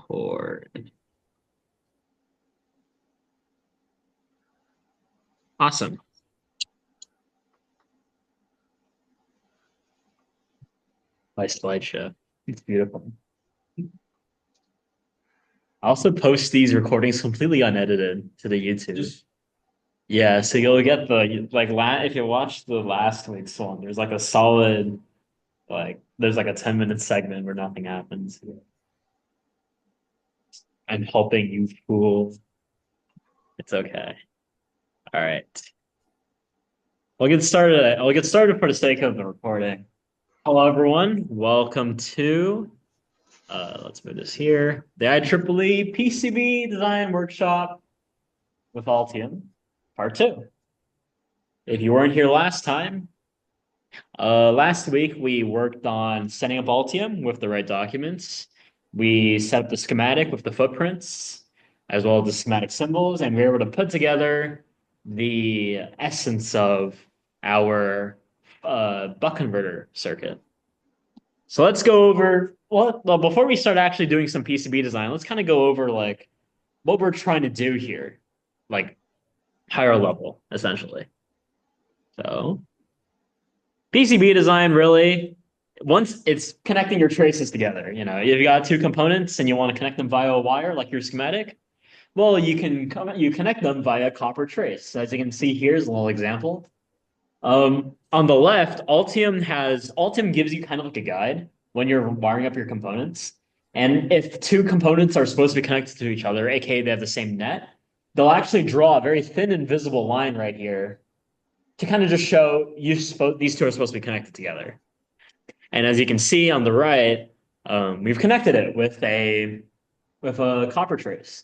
Record. Awesome. My slideshow. It's beautiful. I also post these recordings completely unedited to the YouTube. Yeah, so you'll get the like if you watch the last week's one, there's like a solid there's like a 10-minute segment where nothing happens. I'm helping you fool. It's okay. All right. We'll get started. I'll get started for the sake of the recording. Hello, everyone. Welcome to let's move this here. The IEEE PCB Design Workshop with Altium, Part 2. If you weren't here last time, last week we worked on setting up Altium with the right documents. We set up the schematic with the footprints, as well as the schematic symbols, and we were able to put together the essence of our buck converter circuit. So let's go over, well, before we start actually doing some PCB design, let's kind of go over like what we're trying to do here, like higher level, essentially. So PCB design really, once it's connecting your traces together, you've got two components and you want to connect them via a wire like your schematic. Well, you connect them via copper trace. So as you can see, here's a little example. On the left, Altium gives you kind of like a guide when you're wiring up your components. And if two components are supposed to be connected to each other, aka they have the same net, they'll actually draw a very thin invisible line right here to kind of just show these two are supposed to be connected together. And as you can see on the right, we've connected it with a copper trace.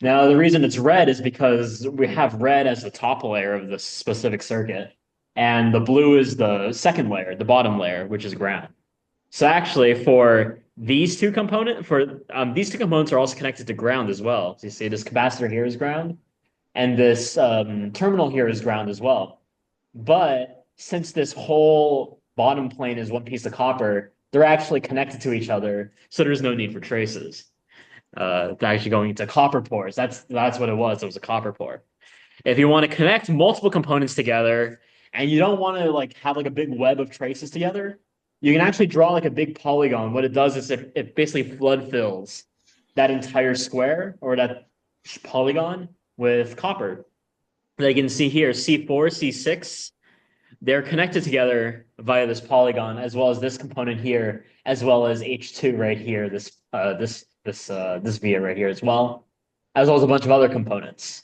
Now, the reason it's red is because we have red as the top layer of this specific circuit, and the blue is the second layer, the bottom layer, which is ground. So actually, for these two components are also connected to ground as well. So you see this capacitor here is ground, and this terminal here is ground as well. But since this whole bottom plane is one piece of copper, they're actually connected to each other, so there's no need for traces. They're actually going into copper pores. That's what it was. It was a copper pore. If you want to connect multiple components together and you don't want to like have like a big web of traces together, you can actually draw like a big polygon. What it does is it basically flood fills that entire square or that polygon with copper. They can see here, C4, C6, they're connected together via this polygon, as well as this component here, as well as H2 right here, this via right here as well as a bunch of other components.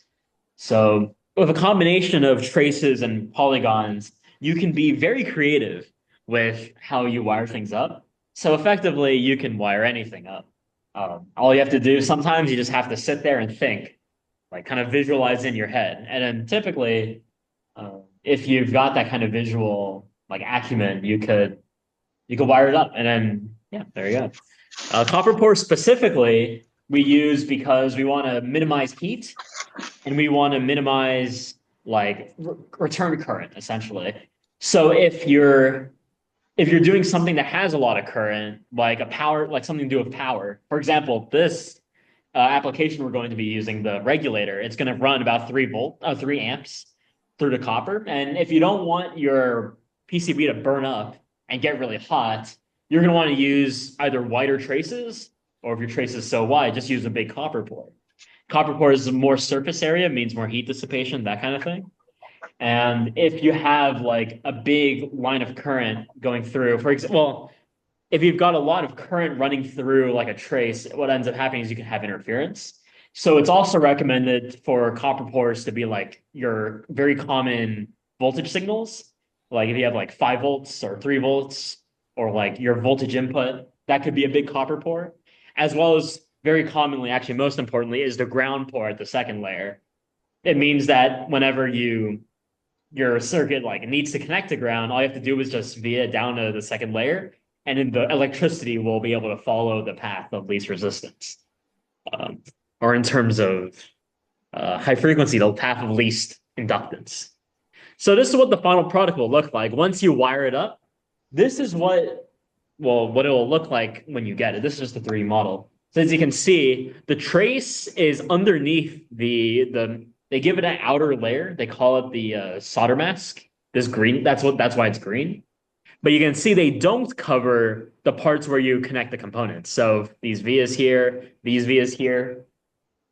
So with a combination of traces and polygons, you can be very creative with how you wire things up. So effectively, you can wire anything up. All you have to do, sometimes you just have to sit there and think, like kind of visualize in your head. And then typically, if you've got that kind of visual like acumen, you could wire it up. And then, yeah, there you go. Copper pore specifically, we use because we want to minimize heat and we want to minimize like return current, essentially. So if you're doing something that has a lot of current, like something to do with power, for example, this application we're going to be using, the regulator, it's going to run about 3 amps through the copper. And if you don't want your PCB to burn up and get really hot, you're going to want to use either wider traces, or if your trace is so wide, just use a big copper pore. Copper pore is more surface area, means more heat dissipation, that kind of thing. And if you have like a big line of current going through, for example, if you've got a lot of current running through like a trace, what ends up happening is you can have interference. So it's also recommended for copper pores to be like your very common voltage signals. Like if you have like 5 volts or 3 volts, or like your voltage input, that could be a big copper pore, as well as very commonly, actually most importantly, is the ground pore at the second layer. It means that whenever your circuit like needs to connect to ground, all you have to do is just via it down to the second layer, and then the electricity will be able to follow the path of least resistance. Or in terms of high frequency, the path of least inductance. So this is what the final product will look like. Once you wire it up, this is what it will look like when you get it. This is just a 3D model. So as you can see, the trace is underneath they give it an outer layer. They call it the solder mask. This green, that's why it's green. But you can see they don't cover the parts where you connect the components. So these vias here, these vias here,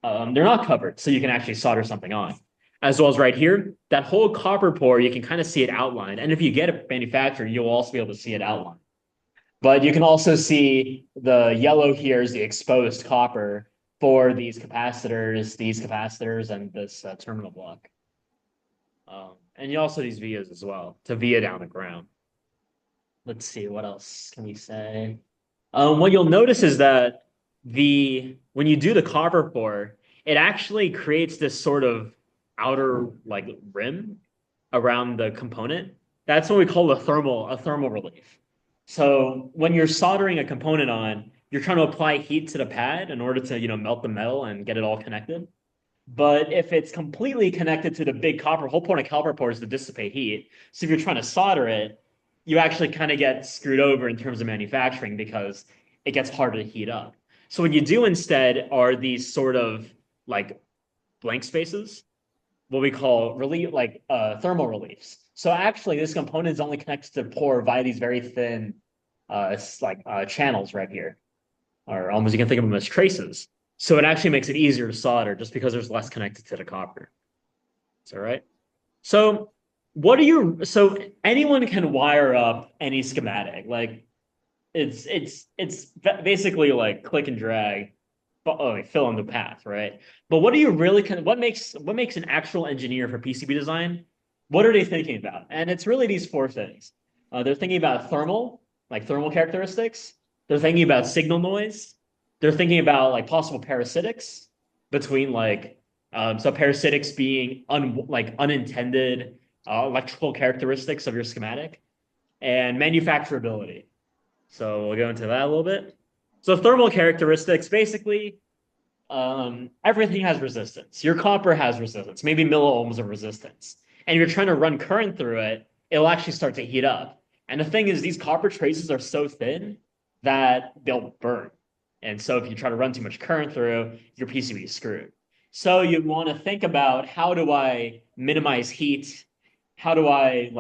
they're not covered. So you can actually solder something on. As well as right here, that whole copper pore, you can kind of see it outlined. And if you get it manufactured, you'll also be able to see it outlined. But you can also see the yellow here is the exposed copper for these capacitors, and this terminal block. And you also use vias as well to via down the ground. Let's see, what else can we say? What you'll notice is that when you do the copper pour, it actually creates this sort of outer like rim around the component. That's what we call a thermal relief. So when you're soldering a component on, you're trying to apply heat to the pad in order to, melt the metal and get it all connected. But if it's completely connected to the big copper, whole point of copper pour is to dissipate heat. So if you're trying to solder it, you actually kind of get screwed over in terms of manufacturing because it gets harder to heat up. So what you do instead are these sort of like blank spaces, what we call thermal reliefs. So actually, this component is only connected to pour via these very thin, channels right here, or almost you can think of them as traces. So it actually makes it easier to solder just because there's less connected to the copper. Is that right? So so anyone can wire up any schematic. Like it's basically like click and drag, fill in the path, right? But what do you really what makes an actual engineer for PCB design? What are they thinking about? And it's really these four things. They're thinking about thermal characteristics. They're thinking about signal noise. They're thinking about like possible parasitics between so parasitics being unintended electrical characteristics of your schematic, and manufacturability. So we'll go into that a little bit. So thermal characteristics, basically, everything has resistance. Your copper has resistance, maybe milliohms of resistance. And if you're trying to run current through it, it'll actually start to heat up. And the thing is, these copper traces are so thin that they'll burn. And so if you try to run too much current through, your PCB is screwed. So you want to think about, how do I minimize heat? How do I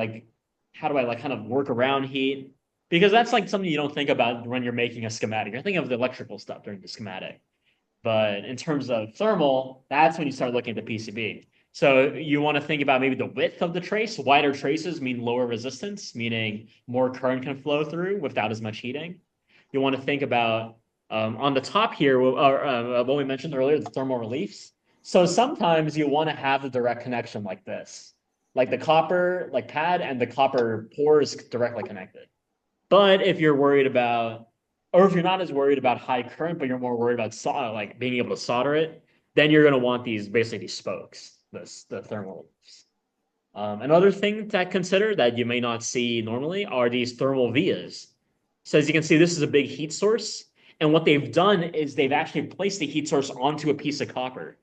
kind of work around heat? Because that's like something you don't think about when you're making a schematic. You're thinking of the electrical stuff during the schematic. But in terms of thermal, that's when you start looking at the PCB. So you want to think about maybe the width of the trace. Wider traces mean lower resistance, meaning more current can flow through without as much heating. You want to think about on the top here, what we mentioned earlier, the thermal reliefs. So sometimes you want to have a direct connection like this, like the copper pad and the copper pores directly connected. But if you're worried about, or if you're not as worried about high current, but you're more worried about being able to solder it, then you're going to want basically these spokes, the thermal reliefs. Another thing to consider that you may not see normally are these thermal vias. So as you can see, this is a big heat source. And what they've done is they've actually placed the heat source onto a piece of copper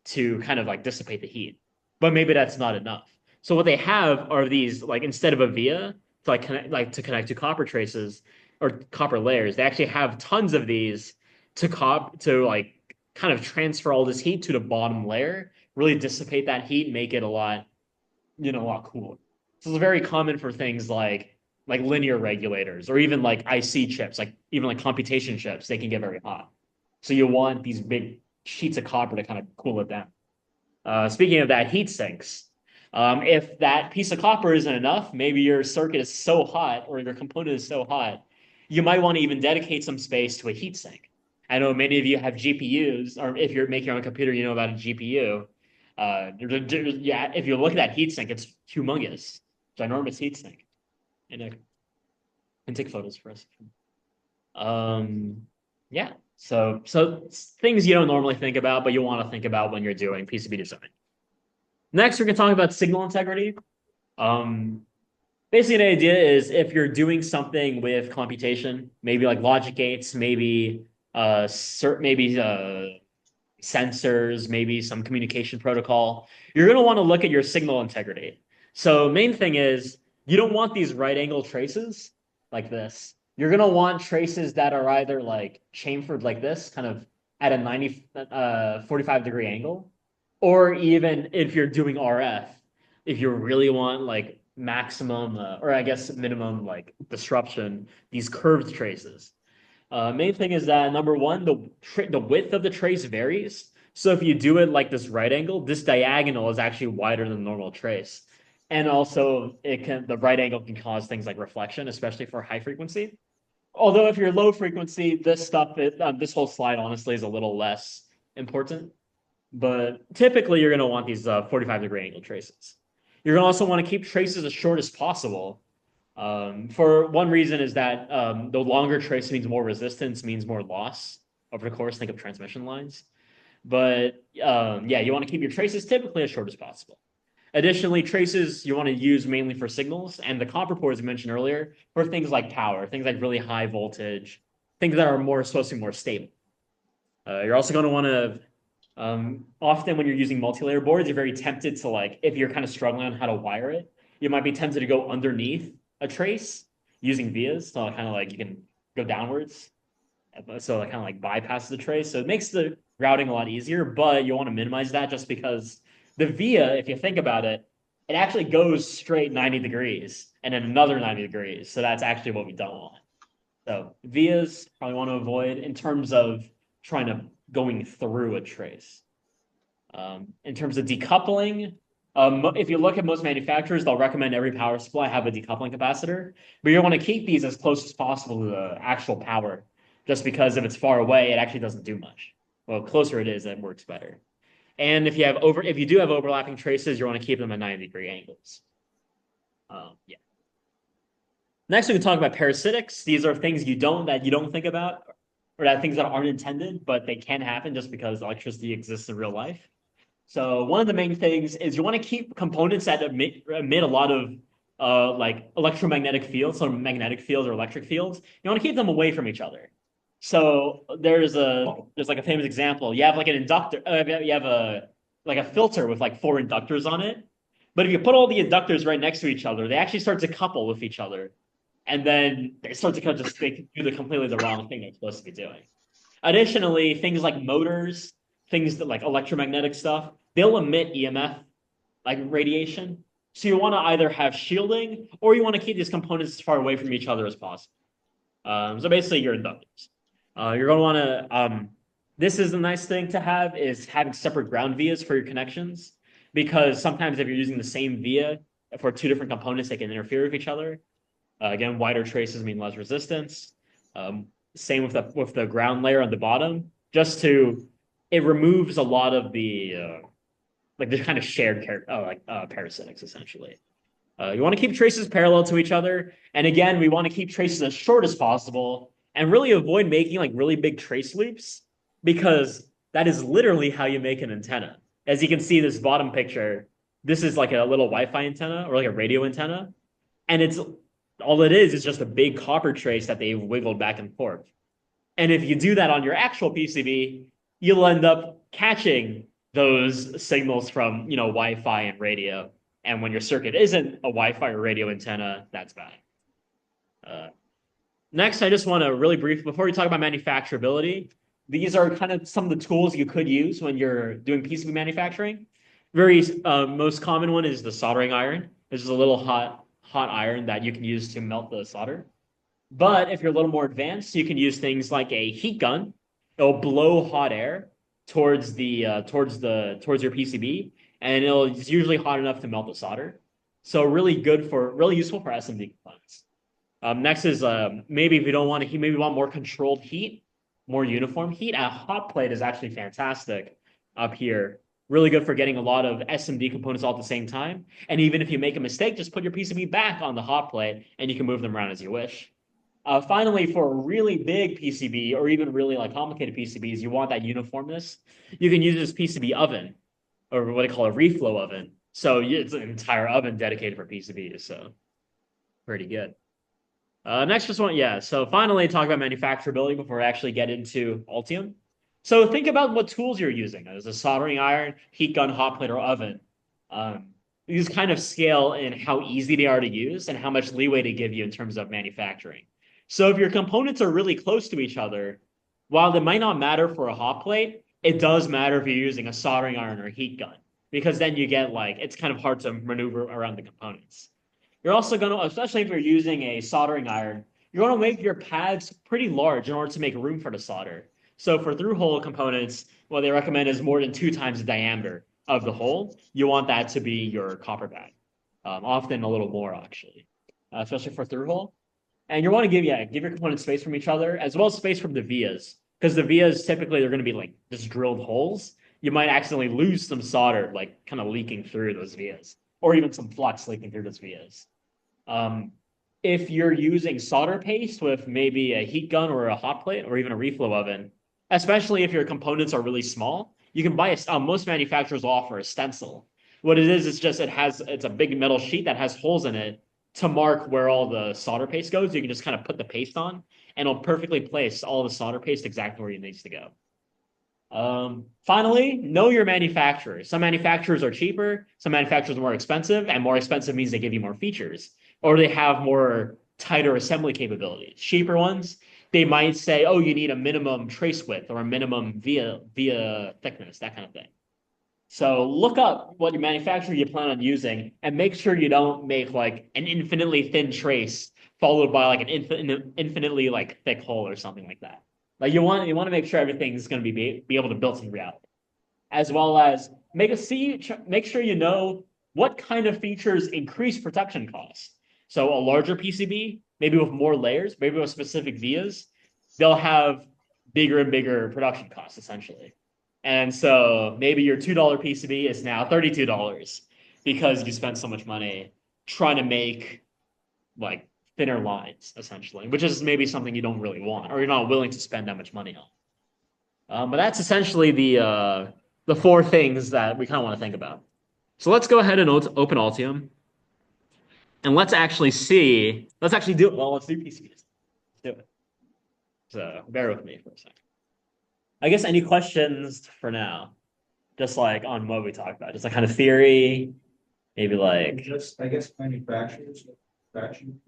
to kind of dissipate the heat. But maybe that's not enough. So what they have are these, instead of a via to connect to copper traces or copper layers, they actually have tons of these to kind of transfer all this heat to the bottom layer, really dissipate that heat, make it a lot cooler. So it's very common for things like linear regulators or even IC chips, even computation chips, they can get very hot. So you want these big sheets of copper to kind of cool it down. Speaking of that, heat sinks. If that piece of copper isn't enough, maybe your circuit is so hot or your component is so hot, you might want to even dedicate some space to a heat sink. I know many of you have GPUs, or if you're making your own computer, you know about a GPU. Yeah, if you look at that heat sink, it's humongous, ginormous heat sink. And I can take photos for us. Yeah, so things you don't normally think about, but you want to think about when you're doing PCB design. Next, we're going to talk about signal integrity. Basically, the idea is if you're doing something with computation, maybe like logic gates, maybe sensors, maybe some communication protocol, you're going to want to look at your signal integrity. So main thing is you don't want these right angle traces like this you're gonna want traces that are either like chamfered like this, kind of at a 45-degree angle, or even if you're doing RF, if you really want like maximum or I guess minimum like disruption, these curved traces. Main thing is that number one, the width of the trace varies. So if you do it like this right angle, this diagonal is actually wider than the normal trace. And also the right angle can cause things like reflection, especially for high frequency. Although if you're low frequency, this whole slide honestly is a little less important. But typically you're going to want these 45-degree angle traces. You're going to also want to keep traces as short as possible. For one reason is that the longer trace means more resistance, means more loss over the course. Think of transmission lines. But yeah, you want to keep your traces typically as short as possible. Additionally, traces you want to use mainly for signals, and the copper port, as I mentioned earlier, for things like power, things like really high voltage, things that are more supposed to be more stable. You're also going to want to often when you're using multi-layer boards, you're very tempted to like, if you're kind of struggling on how to wire it, you might be tempted to go underneath a trace using vias. So kind of like you can go downwards. So it kind of like bypasses the trace. So it makes the routing a lot easier, but you want to minimize that just because the via, if you think about it, it actually goes straight 90 degrees and then another 90 degrees. So that's actually what we don't want. So vias probably want to avoid in terms of trying to going through a trace. In terms of decoupling, if you look at most manufacturers, they'll recommend every power supply have a decoupling capacitor, but you want to keep these as close as possible to the actual power, just because if it's far away, it actually doesn't do much. Well, closer it is, it works better. And if you do have overlapping traces, you want to keep them at 90-degree angles. Yeah. Next, we can talk about parasitics. These are things you don't think about, or that things that aren't intended, but they can happen just because electricity exists in real life. So one of the main things is you want to keep components that emit a lot of like electromagnetic fields, so magnetic fields or electric fields. You want to keep them away from each other. So there's like a famous example. You have like an inductor. You have a like a filter with like 4 inductors on it. But if you put all the inductors right next to each other, they actually start to couple with each other, and then they start to kind of just do completely the wrong thing they're supposed to be doing. Additionally, things like motors, things that like electromagnetic stuff, they'll emit EMF like radiation. So you want to either have shielding or you want to keep these components as far away from each other as possible. So basically, your inductors. You're going to want to. This is a nice thing to have is having separate ground vias for your connections, because sometimes if you're using the same via for 2 different components, they can interfere with each other. Again, wider traces mean less resistance. Same with the ground layer on the bottom. It removes a lot of the like the kind of shared parasitics essentially. You want to keep traces parallel to each other, and again, we want to keep traces as short as possible, and really avoid making like really big trace loops, because that is literally how you make an antenna. As you can see, this bottom picture, this is like a little Wi-Fi antenna or like a radio antenna, and it's all it is just a big copper trace that they've wiggled back and forth. And if you do that on your actual PCB, you'll end up catching those signals from, Wi-Fi and radio. And when your circuit isn't a Wi-Fi or radio antenna, that's bad. Next, I just want to really brief, before we talk about manufacturability, these are kind of some of the tools you could use when you're doing PCB manufacturing. Very most common one is the soldering iron. This is a little hot iron that you can use to melt the solder. But if you're a little more advanced, you can use things like a heat gun. It'll blow hot air towards your PCB, and it's usually hot enough to melt the solder. So really useful for SMD components. Next is maybe if you don't want to heat, maybe you want more controlled heat, more uniform heat. A hot plate is actually fantastic up here. Really good for getting a lot of SMD components all at the same time. And even if you make a mistake, just put your PCB back on the hot plate and you can move them around as you wish. Finally, for a really big PCB or even really like complicated PCBs, you want that uniformness. You can use this PCB oven, or what they call a reflow oven. So it's an entire oven dedicated for PCBs. So pretty good. Next, so finally talk about manufacturability before I actually get into Altium. So think about what tools you're using. As a soldering iron, heat gun, hot plate, or oven. These kind of scale in how easy they are to use and how much leeway they give you in terms of manufacturing. So if your components are really close to each other, while it might not matter for a hot plate, it does matter if you're using a soldering iron or a heat gun, because then you get like it's kind of hard to maneuver around the components. You're also going to, especially if you're using a soldering iron, you're going to make your pads pretty large in order to make room for the solder. So for through hole components, what they recommend is more than 2 times the diameter of the hole. You want that to be your copper pad, often a little more actually, especially for through hole. And you want to give your components space from each other as well as space from the vias, because the vias typically they're going to be like just drilled holes. You might accidentally lose some solder, like kind of leaking through those vias, or even some flux leaking through those vias. Um, if you're using solder paste with maybe a heat gun or a hot plate or even a reflow oven, especially if your components are really small, you can buy most manufacturers offer a stencil. What it is, it's a big metal sheet that has holes in it to mark where all the solder paste goes. You can just kind of put the paste on and it'll perfectly place all the solder paste exactly where it needs to go. Finally, know your manufacturer. Some manufacturers are cheaper, some manufacturers are more expensive, and more expensive means they give you more features, or they have more tighter assembly capabilities. Cheaper ones, they might say, oh, you need a minimum trace width or a minimum via thickness, that kind of thing. So look up what your manufacturer you plan on using and make sure you don't make like an infinitely thin trace followed by like an infinitely like thick hole or something like that. Like you want to make sure everything's going to be able to build in reality, as well as make sure you know what kind of features increase protection costs. So a larger PCB, maybe with more layers, maybe with specific vias, they'll have bigger and bigger production costs essentially. And so maybe your $2 PCB is now $32 because you spent so much money trying to make like thinner lines essentially, which is maybe something you don't really want or you're not willing to spend that much money on. But that's essentially the four things that we kind of want to think about. So let's go ahead and open Altium and let's actually see. Let's actually do it. Well, let's do PCBs. Let's do it. So bear with me for a second. I guess any questions for now? Just like on what we talked about, just like kind of theory, maybe like Just, I guess, manufacturers, manufacturing.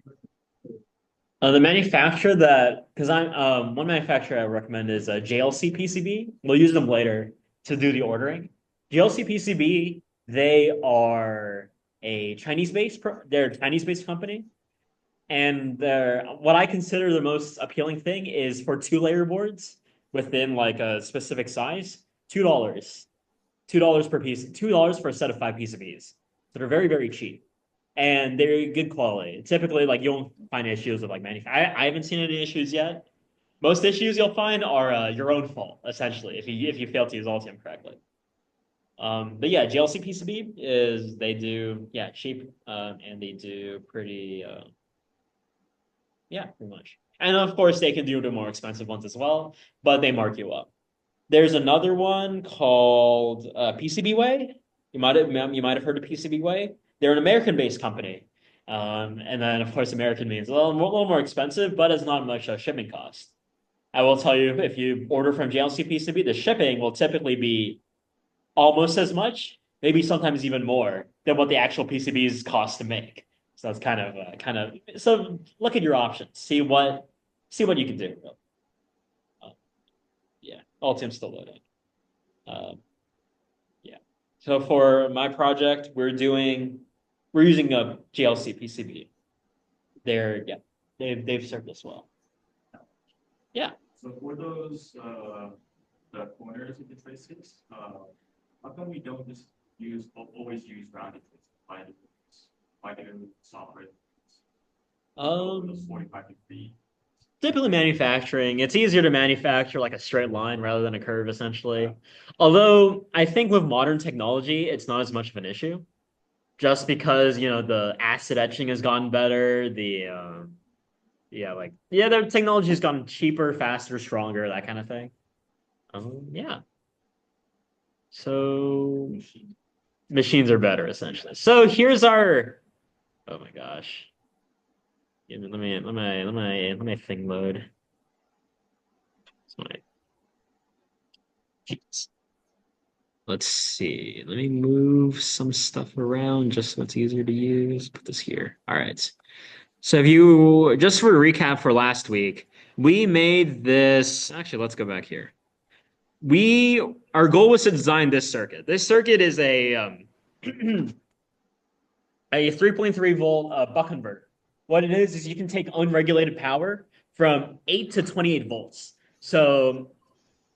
the manufacturer that because I'm one manufacturer I recommend is a JLC PCB. We'll use them later to do the ordering. JLC PCB, they are a they're a Chinese-based company, and they're what I consider the most appealing thing is for two-layer boards within like a specific size, $2. $2 per piece, $2 for a set of 5 PCBs. So they're very, very cheap. And they're good quality. Typically, like you won't find issues with like manufacturing. I haven't seen any issues yet. Most issues you'll find are your own fault, essentially, if you fail to use Altium correctly. But yeah, GLC PCB is they do cheap and they do pretty pretty much. And of course they can do the more expensive ones as well, but they mark you up. There's another one called PCB Way. You might have heard of PCB Way. They're an American-based company, and then of course American means a little more expensive, but it's not much shipping cost. I will tell you if you order from JLC PCB, the shipping will typically be almost as much, maybe sometimes even more than what the actual PCBs cost to make. So that's kind of so look at your options, see what you can do. Uh, yeah, Altium's still loading. Um, yeah. So for my project, we're using a GLC PCB. They've served us well. Yeah. So for those, the corners of the traces, how come we don't just always use rounded traces? Why do software those Um, 45-degree? Typically manufacturing, it's easier to manufacture like a straight line rather than a curve, essentially. Although I think with modern technology, it's not as much of an issue, just because the acid etching has gotten better. The technology has gotten cheaper, faster, stronger, that kind of thing. Yeah. So machines are better essentially. So here's our. Oh my gosh. Let me thing load. It's my. Jeez. Let's see. Let me move some stuff around just so it's easier to use. Put this here. All right. So if you just for a recap for last week, we made this. Actually, let's go back here. We Our goal was to design this circuit. This circuit is a 3.3 volt buck converter. What it is you can take unregulated power from 8 to 28 volts. So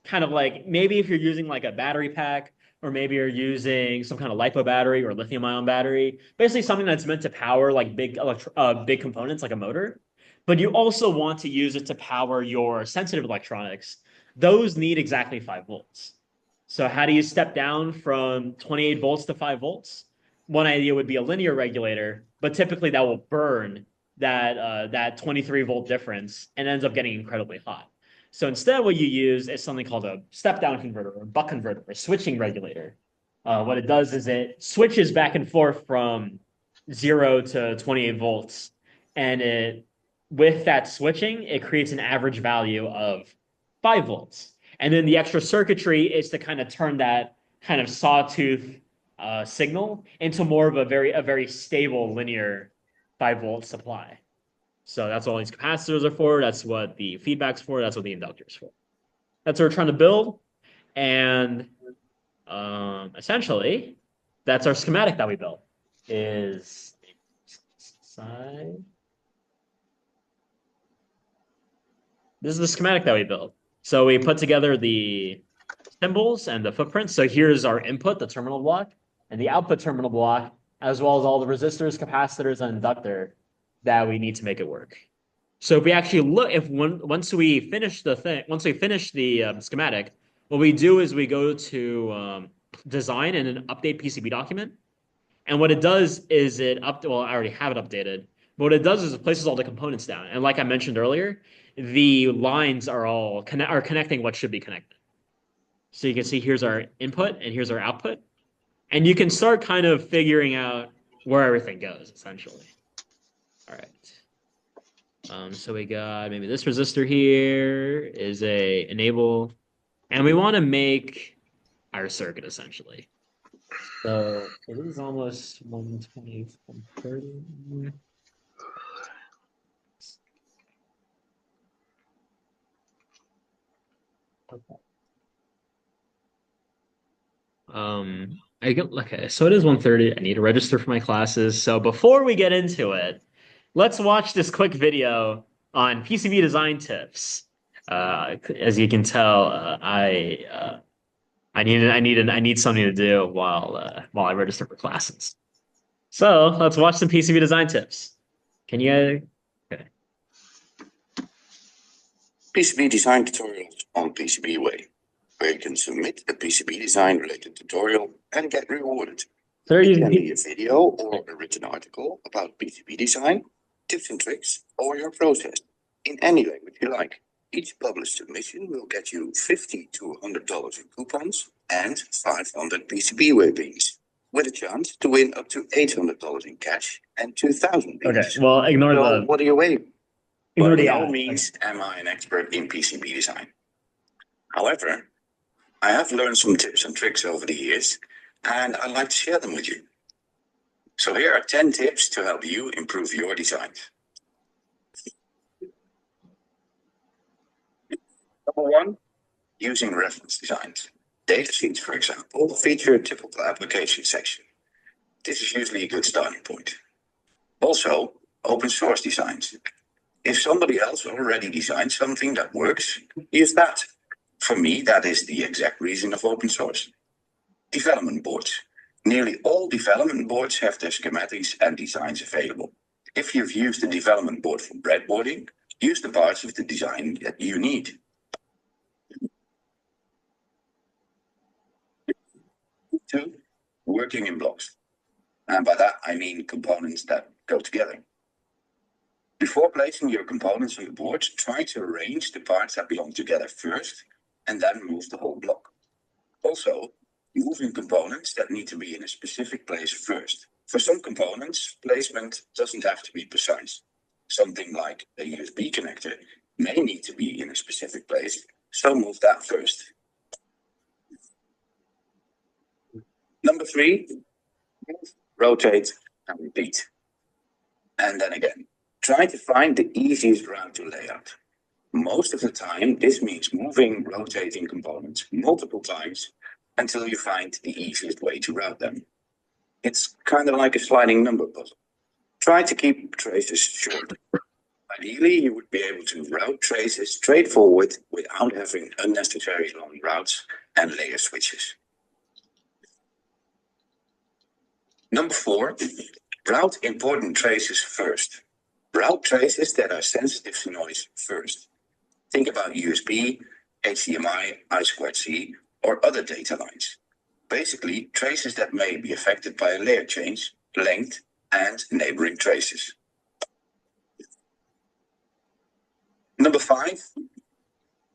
kind of like maybe if you're using like a battery pack, or maybe you're using some kind of lipo battery or lithium ion battery, basically something that's meant to power like big components like a motor. But you also want to use it to power your sensitive electronics. Those need exactly 5 volts. So how do you step down from 28 volts to 5 volts? One idea would be a linear regulator, but typically that will burn that 23-volt difference and ends up getting incredibly hot. So instead, what you use is something called a step-down converter or buck converter or switching regulator. What it does is it switches back and forth from 0 to 28 volts, and it with that switching, it creates an average value of 5 volts. And then the extra circuitry is to kind of turn that kind of sawtooth signal into more of a very stable linear 5-volt supply. So that's what all these capacitors are for. That's what the feedback's for. That's what the inductor's for. That's what we're trying to build. And essentially, that's our schematic that we built. Is side. This is the schematic that we built. So we put together the symbols and the footprints. So here's our input, the terminal block, and the output terminal block, as well as all the resistors, capacitors, and inductor that we need to make it work. So if we actually look, once we finish the schematic, what we do is we go to design and an update PCB document. And what it does is well, I already have it updated. But what it does is it places all the components down. And like I mentioned earlier, the lines are connecting what should be connected. So you can see here's our input and here's our output. And you can start kind of figuring out where everything goes, essentially. All right. So we got maybe this resistor here is a enable, and we want to make our circuit essentially. So it is almost 120, 130. Okay. Okay, so it is 1:30. I need to register for my classes. So before we get into it, let's watch this quick video on PCB design tips. As you can tell, I need something to do while I register for classes. So let's watch some PCB design tips. Can you? Okay. PCB design tutorials on PCB Way, where you can submit a PCB design related tutorial and get rewarded. So It can be a video or a written article about PCB design, tips and tricks, or your process in any language you like. Each published submission will get you $50 to $100 in coupons and 500 PCB Way beans, with a chance to win up to $800 in cash and 2,000 beans. Okay, well, ignore So what are you waiting? ignore By the no ad. means am I an expert in PCB design. However, I have learned some tips and tricks over the years, and I'd like to share them with you. So here are 10 tips to help you improve your designs. Number one, using reference designs. Datasheets, for example, feature a typical application section. This is usually a good starting point. Also, open source designs. If somebody else already designed something that works, use that. For me, that is the exact reason of open source. Development boards. Nearly all development boards have their schematics and designs available. If you've used a development board for breadboarding, use the parts of the design that you need. 2, working in blocks. And by that, I mean components that go together. Before placing your components on the board, try to arrange the parts that belong together first, and then move the whole block. Also, moving components that need to be in a specific place first. For some components, placement doesn't have to be precise. Something like a USB connector may need to be in a specific place, so move that first. Number 3, move, rotate, and repeat. And then again. Try to find the easiest route to layout. Most of the time, this means moving, rotating components multiple times until you find the easiest way to route them. It's kind of like a sliding number puzzle. Try to keep traces short. Ideally, you would be able to route traces straightforward without having unnecessary long routes and layer switches. Number 4, route important traces first. Route traces that are sensitive to noise first. Think about USB, HDMI, I2C, or other data lines. Basically, traces that may be affected by a layer change, length, and neighboring traces. Number 5,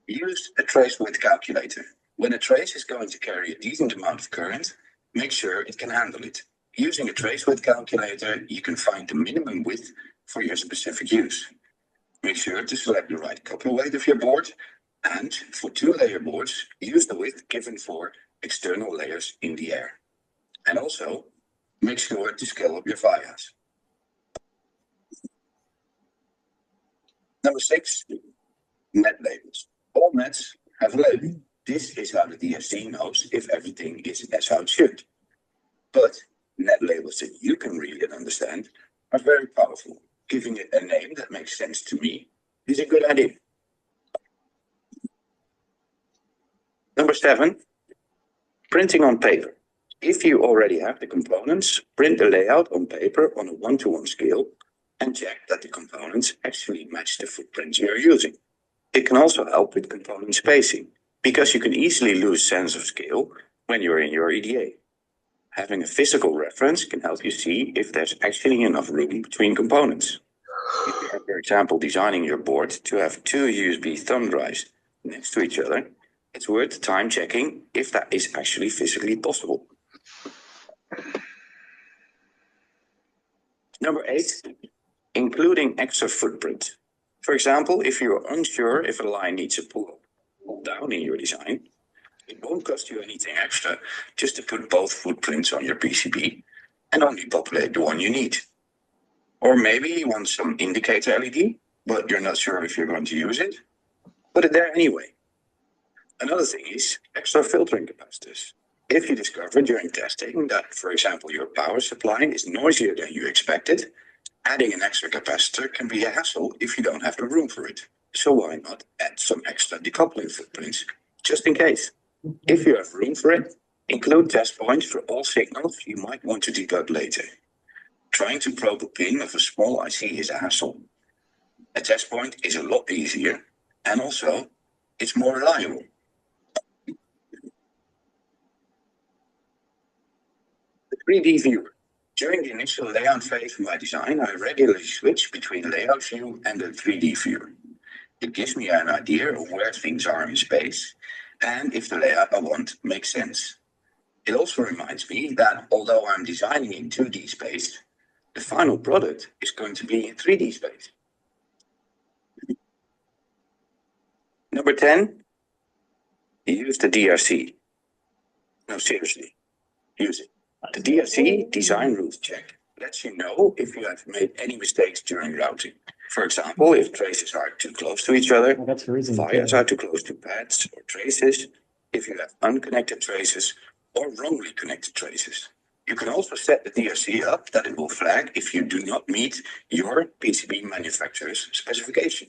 use a trace width calculator. When a trace is going to carry a decent amount of current, make sure it can handle it. Using a trace width calculator, you can find the minimum width for your specific use. Make sure to select the right copper weight of your board, and for 2-layer boards, use the width given for external layers in the air. And also, make sure to scale up your vias. Number 6, net labels. All nets have a label. This is how the DSC knows if everything is as how it should. But net labels that you can read and understand are very powerful. Giving it a name that makes sense to me is a good idea. Number 7, printing on paper. If you already have the components, print the layout on paper on a 1:1 scale and check that the components actually match the footprints you're using. It can also help with component spacing, because you can easily lose sense of scale when you're in your EDA. Having a physical reference can help you see if there's actually enough room between components. If you are, for example, designing your board to have 2 USB thumb drives next to each other, it's worth the time checking if that is actually physically possible. Number 8, including extra footprint. For example, if you are unsure if a line needs a pull up or down in your design, it won't cost you anything extra just to put both footprints on your PCB and only populate the one you need. Or maybe you want some indicator LED, but you're not sure if you're going to use it. Put it there anyway. Another thing is extra filtering capacitors. If you discover during testing that, for example, your power supply is noisier than you expected, adding an extra capacitor can be a hassle if you don't have the room for it. So why not add some extra decoupling footprints, just in case? If you have room for it, include test points for all signals you might want to debug later. Trying to probe a pin of a small IC is a hassle. A test point is a lot easier, and also, it's more reliable. The 3D viewer. During the initial layout phase of my design, I regularly switch between layout view and the 3D viewer. It gives me an idea of where things are in space and if the layout I want makes sense. It also reminds me that although I'm designing in 2D space, the final product is going to be in 3D space. Number 10, use the DRC. No, seriously, use it. The DRC, Design Rules Check, lets you know if you have made any mistakes during routing. For example, if traces are too close to each other, vias are too close to pads or traces, if you have unconnected traces or wrongly connected traces. You can also set the DRC up that it will flag if you do not meet your PCB manufacturer's specification.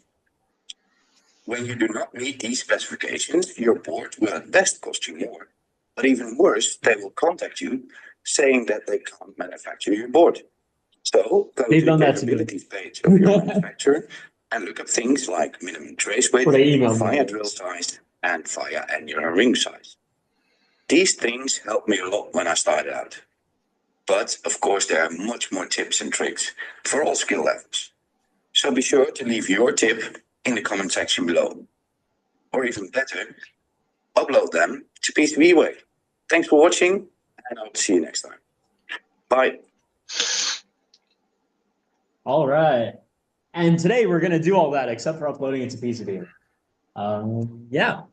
When you do not meet these specifications, your board will at best cost you more. But even worse, they will contact you saying that they can't manufacture your board. So go to the capabilities page of your manufacturer and look at things like minimum trace width, via drill size, and via annular ring size. These things helped me a lot when I started out. But of course, there are much more tips and tricks for all skill levels. So be sure to leave your tip in the comment section below. Or even better, upload them to PCBWay. Thanks for watching, and I'll see you next time. Bye. All right. And today we're going to do all that except for uploading it to PCB. Yeah.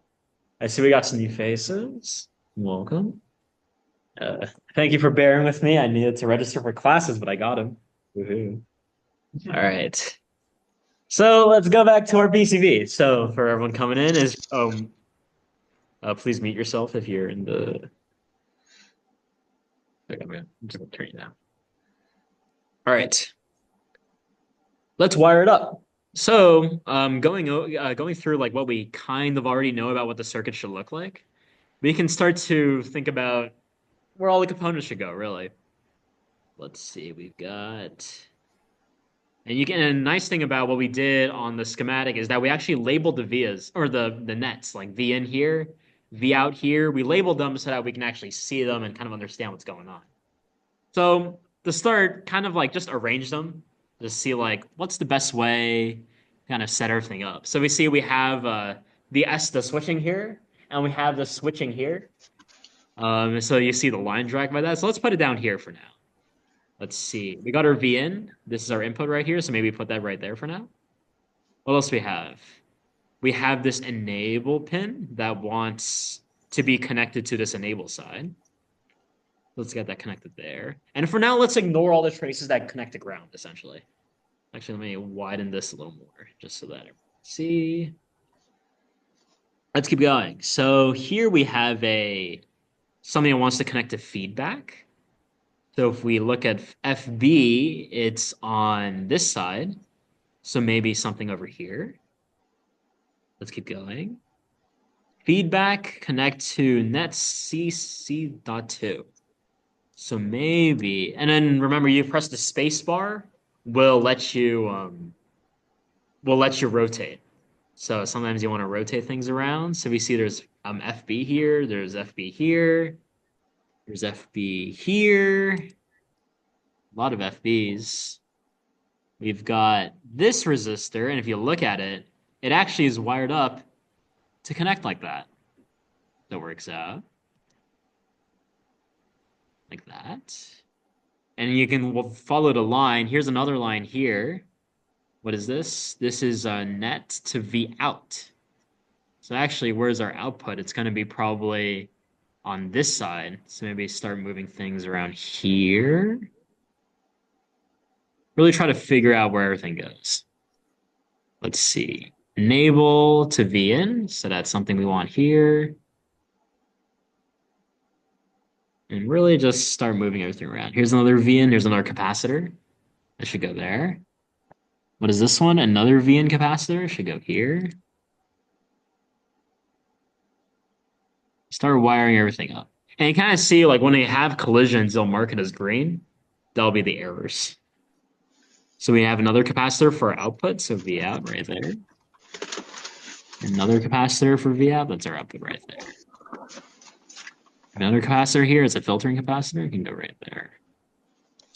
I see we got some new faces. Welcome. Thank you for bearing with me. I needed to register for classes, but I got them. Woohoo. All right. So let's go back to our PCB. So for everyone coming in, is please mute yourself if you're in the. Okay, I'm just gonna turn you down. All right, let's wire it up. So going through like what we kind of already know about what the circuit should look like, we can start to think about where all the components should go, really. Let's see, we've got. And a nice thing about what we did on the schematic is that we actually labeled the vias or the nets, like V in here, V out here. We labeled them so that we can actually see them and kind of understand what's going on. So to start, kind of like just arrange them to see like what's the best way to kind of set everything up. So we see we have the switching here, and we have the switching here. So you see the line drag by that. So let's put it down here for now. Let's see. We got our V in. This is our input right here, so maybe put that right there for now. What else we have? We have this enable pin that wants to be connected to this enable side. Let's get that connected there. And for now, let's ignore all the traces that connect to ground, essentially. Actually, let me widen this a little more, just so that everyone can see. Let's keep going. So here we have something that wants to connect to feedback. So if we look at FB, it's on this side. So maybe something over here. Let's keep going. Feedback connect to net CC.2. So maybe, and then remember you press the space bar, will let you rotate. So sometimes you want to rotate things around. So we see there's FB here, there's FB here, there's FB here. A lot of FBs. We've got this resistor, and if you look at it, it actually is wired up to connect like that. That works out. Like that. And you can follow the line. Here's another line here. What is this? This is a net to V out. So actually, where's our output? It's going to be probably on this side. So maybe start moving things around here. Really try to figure out where everything goes. Let's see. Enable to V in. So that's something we want here. And really just start moving everything around. Here's another V in. Here's another capacitor. That should go there. What is this one? Another V in capacitor. Should go here. Start wiring everything up. And you kind of see like when they have collisions, they'll mark it as green. That'll be the errors. So we have another capacitor for our output, so V out right there. Another capacitor for V out, that's our output right there. Another capacitor here is a filtering capacitor, it can go right there.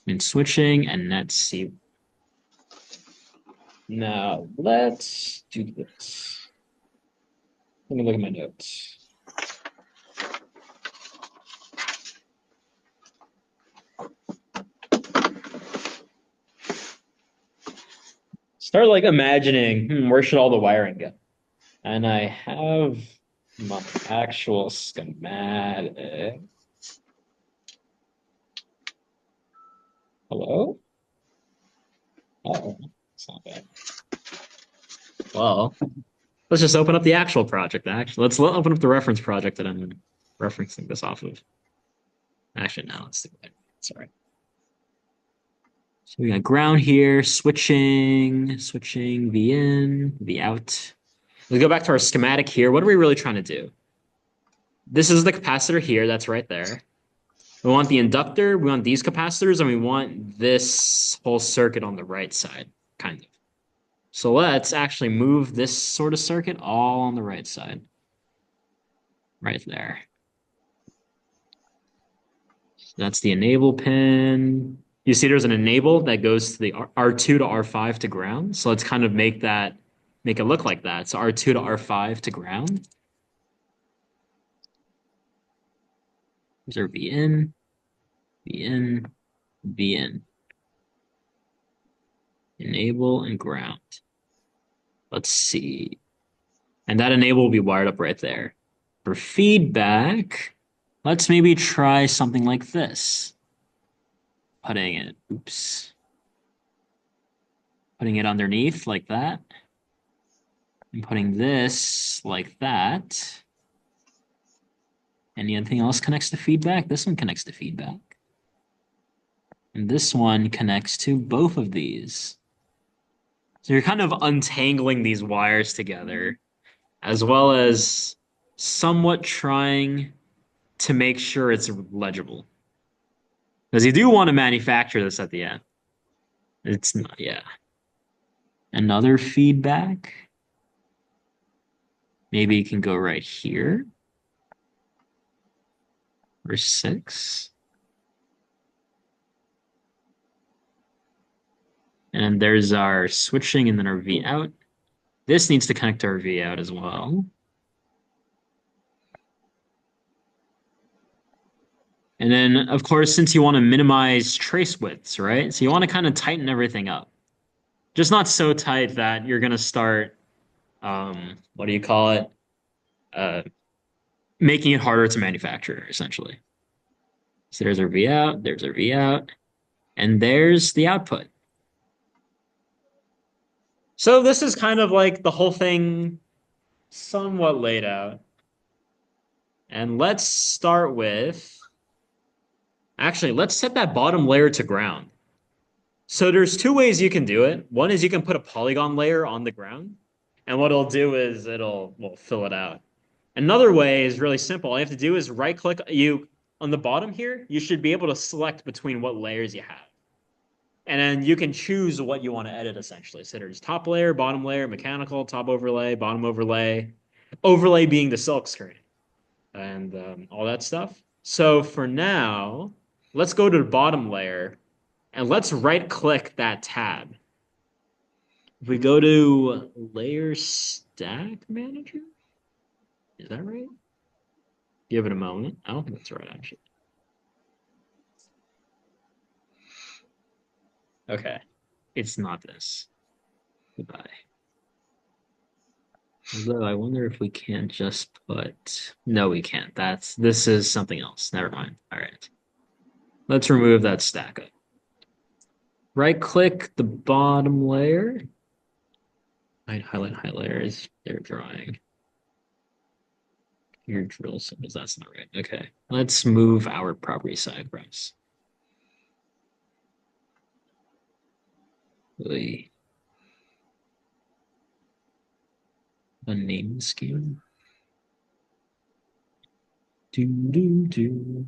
And switching, and let's see. Now let's do this. Let me look at my notes. Start like imagining, where should all the wiring go? And I have my actual schematic. Hello? Oh, it's not bad. Well, let's just open up the actual project. Actually, let's open up the reference project that I'm referencing this off of. Actually, no, let's do that. Sorry. So we got ground here, switching, V in, V out. Let's go back to our schematic here. What are we really trying to do? This is the capacitor here, that's right there. We want the inductor, we want these capacitors, and we want this whole circuit on the right side, kind of. So let's actually move this sort of circuit all on the right side. Right there. So that's the enable pin. You see there's an enable that goes to the R2 to R5 to ground. So let's kind of make it look like that. So R2 to R5 to ground. Here's our V in, V in, V in. Enable and ground. Let's see. And that enable will be wired up right there. For feedback, let's maybe try something like this. Putting it, oops. Putting it underneath like that. And putting this like that. Anything else connects to feedback? This one connects to feedback. And this one connects to both of these. So you're kind of untangling these wires together, as well as somewhat trying to make sure it's legible. Because you do want to manufacture this at the end. It's not, yeah. Another feedback. Maybe you can go right here. Or 6. And there's our switching and then our V out. This needs to connect to our V out as well. And then, of course, since you want to minimize trace widths, right? So you want to kind of tighten everything up. Just not so tight that you're going to start, what do you call it? Uh, Making it harder to manufacture, essentially. So there's our V out, there's our V out, and there's the output. So this is kind of like the whole thing somewhat laid out. And let's start with, actually, let's set that bottom layer to ground. So there's two ways you can do it. One is you can put a polygon layer on the ground, and what it'll do is it'll, well, fill it out. Another way is really simple. All you have to do is right click you on the bottom here. You should be able to select between what layers you have. And then you can choose what you want to edit essentially. So there's top layer, bottom layer, mechanical, top overlay, bottom overlay, overlay being the silk screen and all that stuff. So for now, let's go to the bottom layer and let's right click that tab. If we go to layer stack manager, is that right? Give it a moment. I don't think that's right, actually. Okay. It's not this. Goodbye. Although I wonder if we can't just put... No, we can't. This is something else. Never mind. All right. Let's remove that stack up. Right click the bottom layer. Highlight layers. They're drawing. Your drill symbols. That's not right. Okay. Let's move our property side press. Really. A name scheme. Do.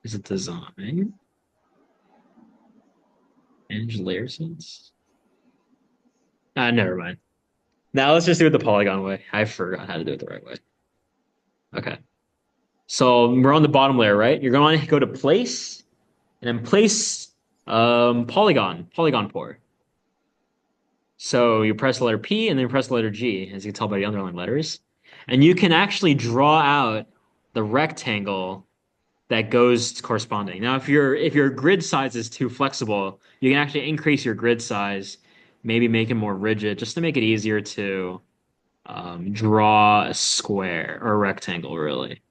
Is it design? Manage layer sets? Never mind. Now let's just do it the polygon way. I forgot how to do it the right way. Okay. So we're on the bottom layer, right? You're going to go to place and then place polygon pour. So you press the letter P and then you press the letter G, as you can tell by the underlined letters. And you can actually draw out the rectangle that goes corresponding. Now, if your grid size is too flexible, you can actually increase your grid size, maybe make it more rigid, just to make it easier to draw a square or a rectangle, really.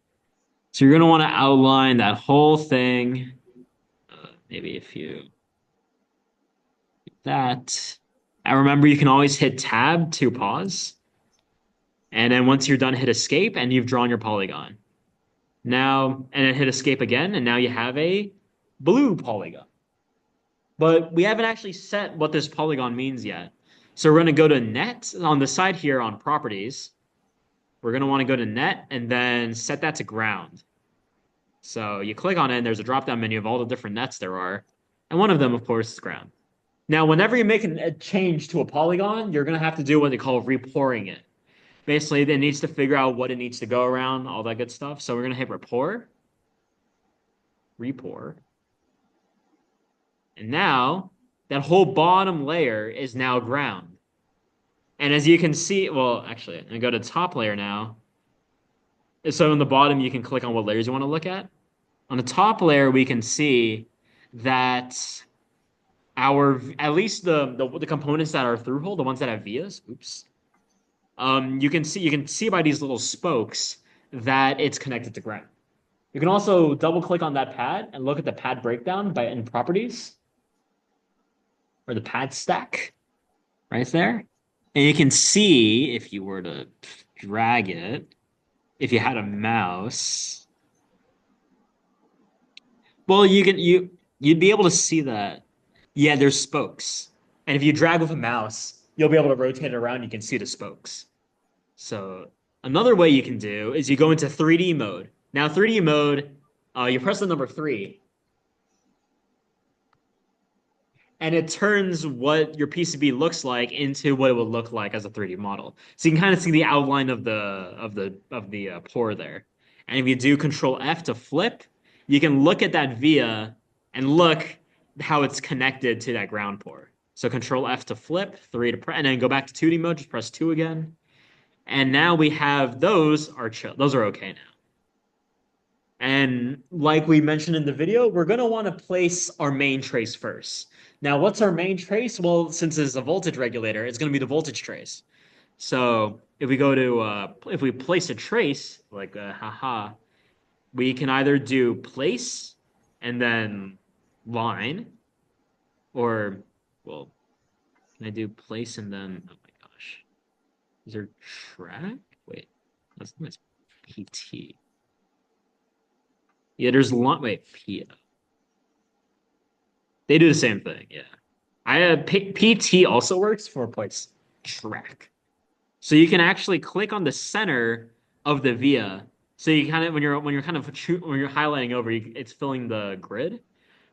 So you're going to want to outline that whole thing. Maybe if you do that. And remember, you can always hit tab to pause. And then once you're done, hit escape and you've drawn your polygon. Now, and then hit escape again, and now you have a blue polygon. But we haven't actually set what this polygon means yet. So we're going to go to net on the side here on properties. We're going to want to go to net and then set that to ground. So you click on it and there's a drop-down menu of all the different nets there are. And one of them, of course, is ground. Now, whenever you make a change to a polygon, you're going to have to do what they call repouring it. Basically, it needs to figure out what it needs to go around, all that good stuff. So we're going to hit repour. And now, that whole bottom layer is now ground. And as you can see, well, actually, I'm going to go to top layer now. So on the bottom, you can click on what layers you want to look at. On the top layer, we can see that at least the components that are through hole, the ones that have vias, oops. You can see by these little spokes that it's connected to ground. You can also double click on that pad and look at the pad breakdown in properties. or the pad stack right there. And you can see if you were to drag it, if you had a mouse, well, you'd be able to see that. Yeah, there's spokes. And if you drag with a mouse, you'll be able to rotate it around. You can see the spokes. So another way you can do is you go into 3D mode. Now, 3D mode, you press the number 3, and it turns what your PCB looks like into what it would look like as a 3D model. So you can kind of see the outline of the pore there. And if you do Control F to flip, you can look at that via and look how it's connected to that ground pore. So Control F to flip, 3 to press, and then go back to 2D mode, just press 2 again. And now we have those are chill. Those are okay now. And like we mentioned in the video, we're going to want to place our main trace first. Now, what's our main trace? Well, since it's a voltage regulator, it's going to be the voltage trace. So if we go to, if we place a trace, like haha, we can either do place and then line, or, well, can I do place and then, oh my gosh, is there track? Wait, that's PT. Yeah, there's line, wait, P. They do the same thing, yeah. PT also works for place track. So you can actually click on the center of the via. So you kind of when you're kind of when you're highlighting over, it's filling the grid.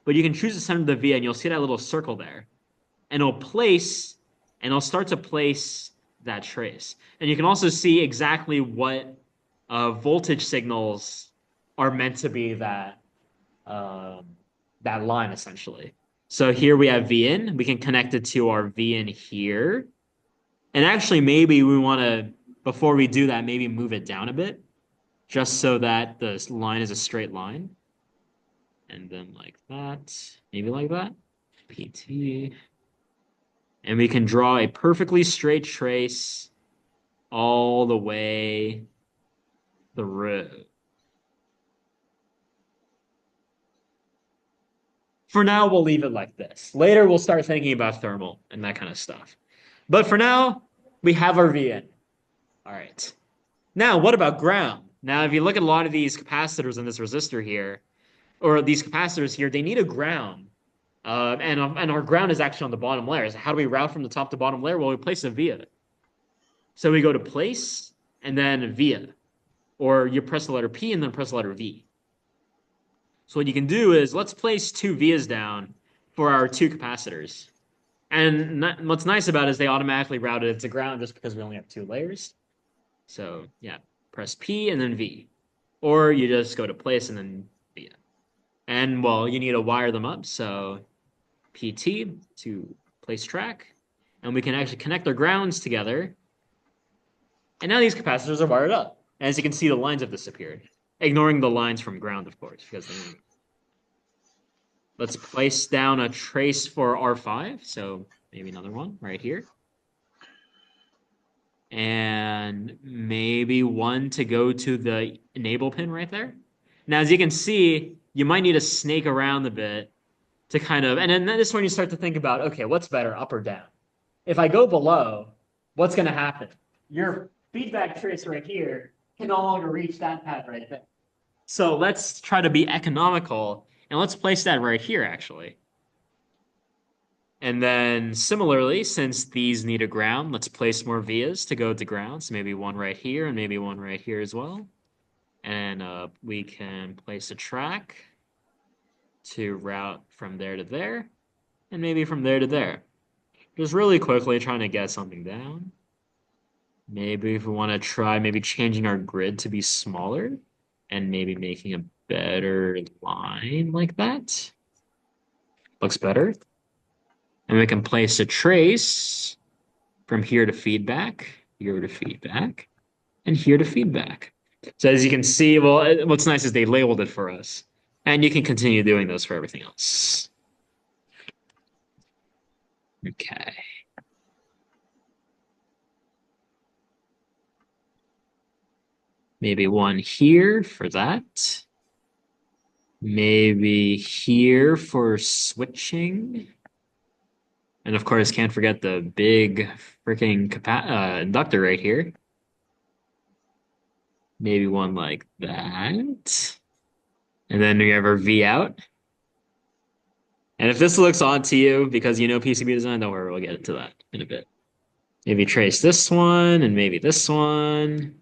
But you can choose the center of the via, and you'll see that little circle there, and it'll start to place that trace. And you can also see exactly what voltage signals are meant to be that line essentially. So here we have V in. We can connect it to our V in here. And actually, maybe we want to, before we do that, maybe move it down a bit, just so that the line is a straight line. And then like that, maybe like that. PT. And we can draw a perfectly straight trace all the way through. For now, we'll leave it like this. Later, we'll start thinking about thermal and that kind of stuff. But for now, we have our VN. All right. Now, what about ground? Now, if you look at a lot of these capacitors in this resistor here, or these capacitors here, they need a ground. And our ground is actually on the bottom layer. So how do we route from the top to bottom layer? Well, we place a via. So we go to place and then via. Or you press the letter P and then press the letter V. So what you can do is let's place 2 vias down for our 2 capacitors. And what's nice about it is they automatically routed it to ground just because we only have 2 layers. So yeah, press P and then V. Or you just go to place and then via. And well, you need to wire them up. So PT to place track. And we can actually connect their grounds together. And now these capacitors are wired up. And as you can see, the lines have disappeared. Ignoring the lines from ground, of course, because let's place down a trace for R5. So maybe another one right here. And maybe one to go to the enable pin right there. Now, as you can see, you might need to snake around a bit to kind of, and then this one you start to think about, okay, what's better, up or down? If I go below, what's going to happen? Your feedback trace right here can no longer reach that pad right there. So let's try to be economical, and let's place that right here, actually. And then similarly, since these need a ground, let's place more vias to go to ground. So maybe one right here and maybe one right here as well. And we can place a track to route from there to there, and maybe from there to there. Just really quickly trying to get something down. Maybe if we want to try maybe changing our grid to be smaller and maybe making a better line like that. Looks better. And we can place a trace from here to feedback, here to feedback, and here to feedback. So as you can see, well, what's nice is they labeled it for us. And you can continue doing those for everything else. Okay. Maybe one here for that. Maybe here for switching. And of course, can't forget the big freaking inductor right here. Maybe one like that. And then we have our V out. And if this looks odd to you because you know PCB design, don't worry, we'll get into that in a bit. Maybe trace this one and maybe this one.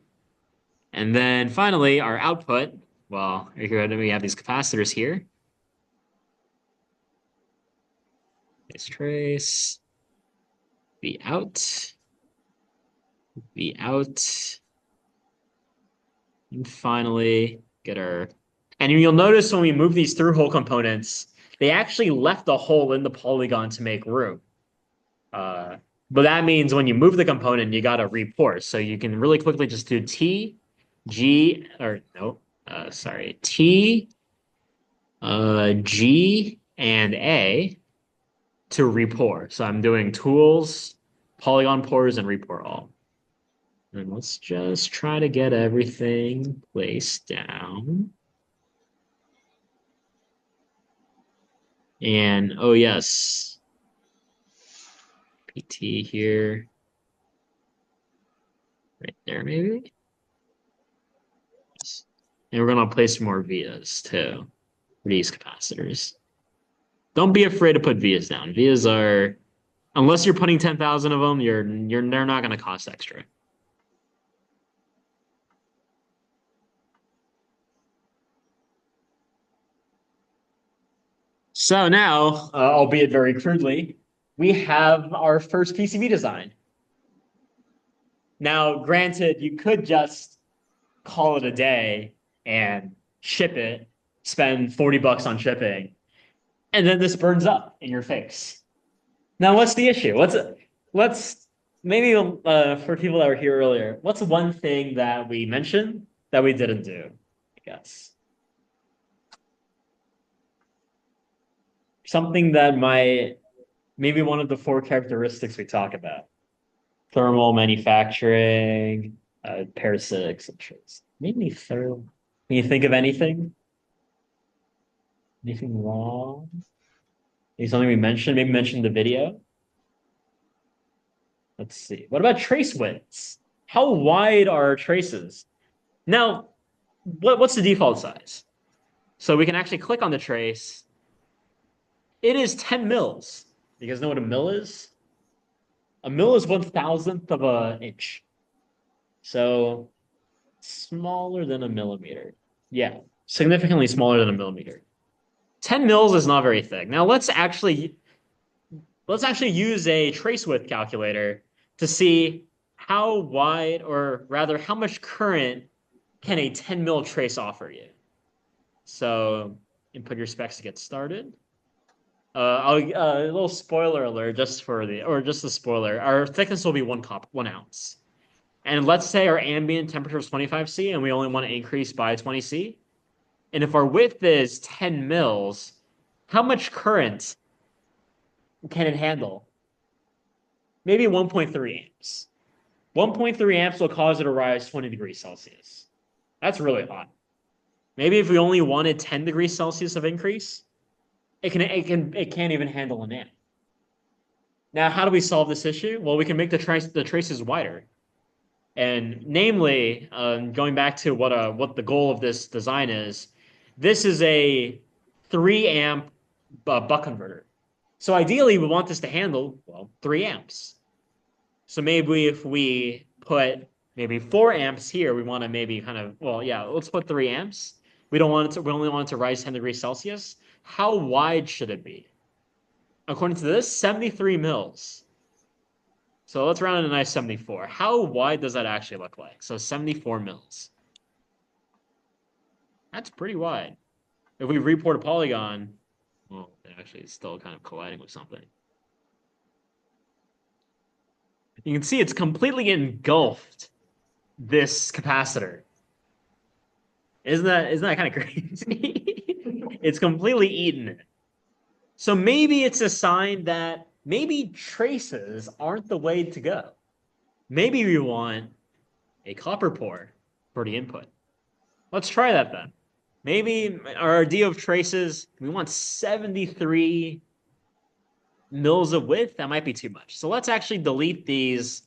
And then finally, our output. Well, here we have these capacitors here. Let's trace. V out. V out. And finally, get our... And you'll notice when we move these through-hole components, they actually left a hole in the polygon to make room. But that means when you move the component, you got to report. So you can really quickly just do T, G, or no, sorry, T, G, and A to report. So I'm doing tools, polygon pores, and report all. And let's just try to get everything placed down. And oh yes, PT here, right there maybe. And we're gonna place more vias too for these capacitors. Don't be afraid to put vias down. Vias are, unless you're putting 10,000 of them, they're not gonna cost extra. So now, albeit very crudely, we have our first PCB design. Now, granted, you could just call it a day and ship it, spend 40 bucks on shipping, and then this burns up in your face. Now, what's the issue? Let's maybe for people that were here earlier, what's one thing that we mentioned that we didn't do, I guess? Something that maybe one of the four characteristics we talk about. Thermal manufacturing, parasitic substrates. Maybe thermal. Can you think of anything? Anything wrong? Maybe something we mentioned? Maybe mention the video? Let's see. What about trace widths? How wide are our traces? Now, what's the default size? So we can actually click on the trace. It is 10 mils. You guys know what a mil is? A mil is 1,000th of an inch. So smaller than a millimeter. Yeah, significantly smaller than a millimeter. 10 mils is not very thick. Now let's actually use a trace width calculator to see how wide, or rather how much current can a 10 mil trace offer you. So input your specs to get started. A little spoiler alert, just a spoiler. Our thickness will be 1 ounce. And let's say our ambient temperature is 25 C and we only want to increase by 20 C. And if our width is 10 mils, how much current can it handle? Maybe 1.3 amps. 1.3 amps will cause it to rise 20 degrees Celsius. That's really hot. Maybe if we only wanted 10 degrees Celsius of increase, it can't even handle an amp. Now, how do we solve this issue? Well, we can make the traces wider. And namely, going back to what the goal of this design is, this is a 3 amp buck converter. So ideally, we want this to handle, well, 3 amps. So maybe if we put maybe 4 amps here, we want to maybe kind of, well, yeah, let's put 3 amps. We only want it to rise 10 degrees Celsius. How wide should it be? According to this, 73 mils. So let's round in a nice 74. How wide does that actually look like? So 74 mils. That's pretty wide. If we report a polygon, well, it actually is still kind of colliding with something. You can see it's completely engulfed this capacitor. Isn't that kind of crazy? It's completely eaten it. So maybe it's a sign that maybe traces aren't the way to go. Maybe we want a copper pore for the input. Let's try that then. Maybe our idea of traces, we want 73 mils of width, that might be too much. So let's actually delete these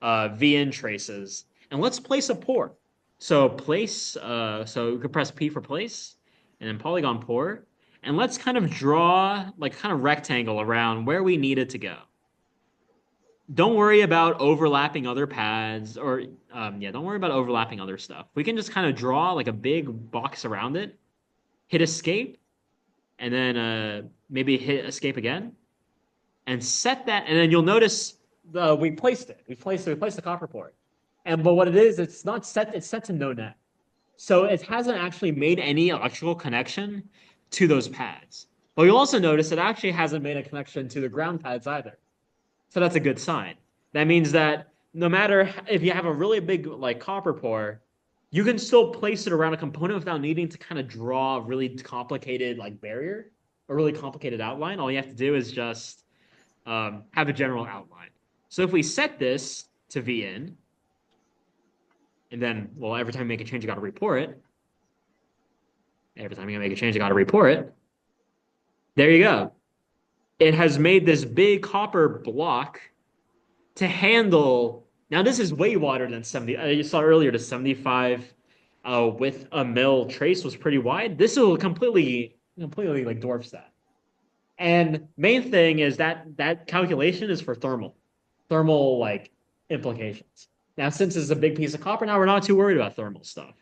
VN traces and let's place a pour. So so we could press P for place and then polygon pour. And let's kind of draw like kind of rectangle around where we need it to go. Don't worry about overlapping other pads or yeah, don't worry about overlapping other stuff. We can just kind of draw like a big box around it, hit escape, and then maybe hit escape again, and set that. And then you'll notice we placed it. We placed the copper port. And but what it is, it's not set. It's set to no net, so it hasn't actually made any electrical connection to those pads. But you'll also notice it actually hasn't made a connection to the ground pads either. So that's a good sign. That means that no matter if you have a really big like copper pour, you can still place it around a component without needing to kind of draw a really complicated like barrier, a really complicated outline. All you have to do is just have a general outline. So if we set this to VN, and then, well, every time you make a change, you got to report it. Every time you make a change, you got to report it. There you go. It has made this big copper block to handle. Now, this is way wider than 70. You saw earlier the 75 with a mil trace was pretty wide. This will completely like dwarfs that. And main thing is that calculation is for thermal like implications. Now, since it's a big piece of copper, now we're not too worried about thermal stuff.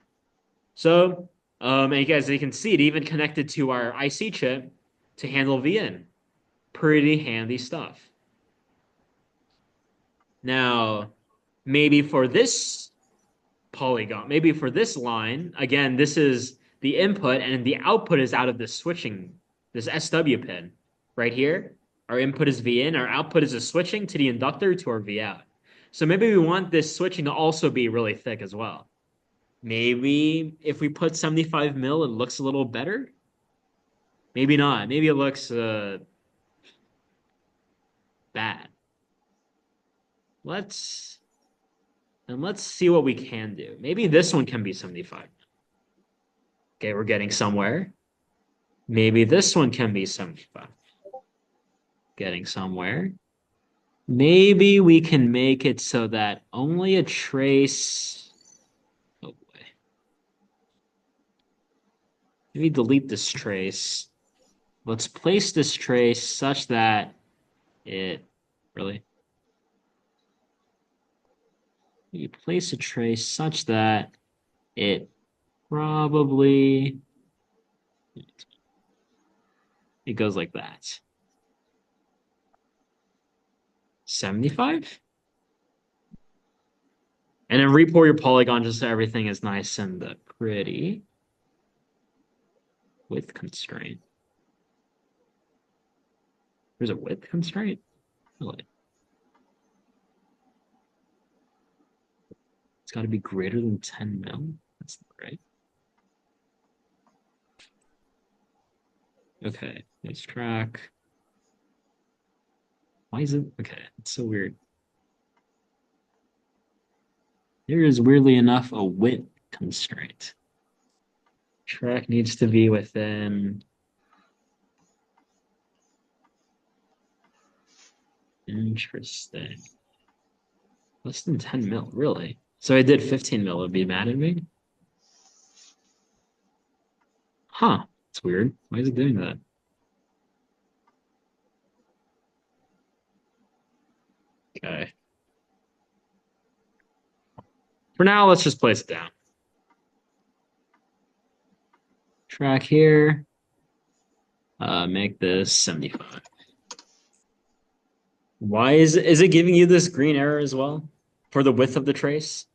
So, and you guys, you can see it even connected to our IC chip to handle VN. Pretty handy stuff. Now, maybe for this polygon, maybe for this line, again, this is the input and the output is out of this switching, this SW pin right here. Our input is VN, our output is a switching to the inductor to our V out. So maybe we want this switching to also be really thick as well. Maybe if we put 75 mil, it looks a little better. Maybe not. Maybe it looks bad. Let's see what we can do. Maybe this one can be 75. Okay, we're getting somewhere. Maybe this one can be 75. Getting somewhere. Maybe we can make it so that only a trace. Oh boy. Maybe delete this trace. Let's place this trace such that it really. You place a trace such that it probably it goes like that. 75? And then repour your polygon just so everything is nice and pretty. Width constraint. There's a width constraint? Really? It's got to be greater than 10 mil. That's not right. Okay, let's track. Why is it? Okay, it's so weird. There is weirdly enough a width constraint. Track needs to be within. Interesting. Less than 10 mil, really? So I did 15 mil, it would be mad at me? Huh, it's weird. Why is it doing that? Okay. For now, let's just place it down. Track here. Make this 75. Why is it giving you this green error as well? For the width of the trace?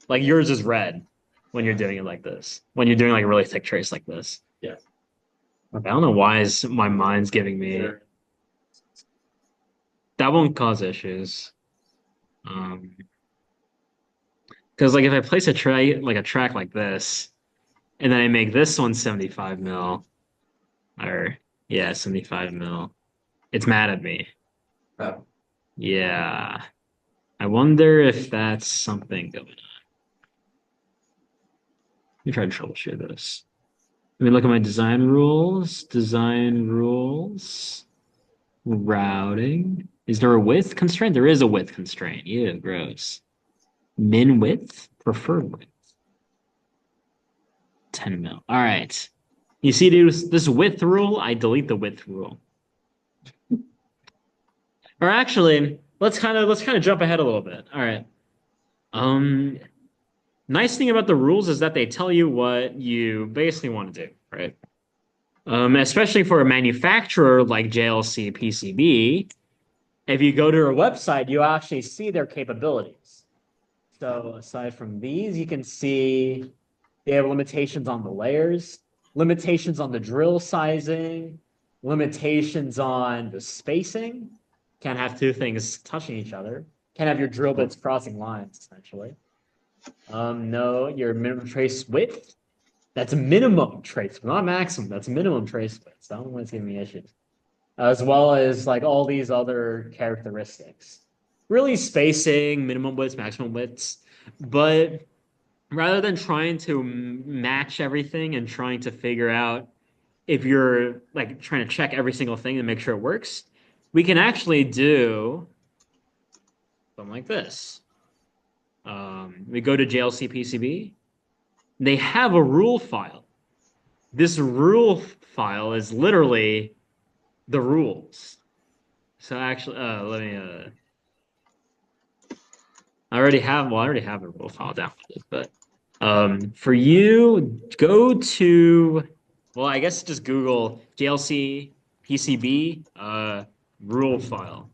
Like yours is red when you're doing it like this. When you're doing like a really thick trace like this. Yeah. I don't know why is my mind's giving me Sure. that won't cause issues. Because like if I place a tray like a track like this, and then I make this one 75 mil, or yeah, 75 mil, it's mad at me. Oh. Yeah. I wonder if that's something going on. Let me try to troubleshoot this. Let me look at my design rules. Design rules. Routing. Is there a width constraint? There is a width constraint. Yeah, gross. Min width? Preferred width. 10 mil. All right. You see, dude, this width rule, I delete the width rule. Or actually, let's kind of jump ahead a little bit. All right. Um, nice thing about the rules is that they tell you what you basically want to do, right? Especially for a manufacturer like JLC PCB, if you go to their website, you actually see their capabilities. So aside from these, you can see they have limitations on the layers, limitations on the drill sizing, limitations on the spacing. Can't have two things touching each other. Can't have your drill bits crossing lines, essentially. No, your minimum trace width. That's a minimum trace, not maximum. That's minimum trace width. That one's giving me issues. As well as like all these other characteristics. Really spacing, minimum widths, maximum widths. But rather than trying to match everything and trying to figure out if you're like trying to check every single thing and make sure it works, we can actually do something like this. We go to JLC PCB. They have a rule file. This rule file is literally the rules. So actually, let me. I already have a rule file downloaded, but for you, go to, well, I guess just Google JLC PCB rule file,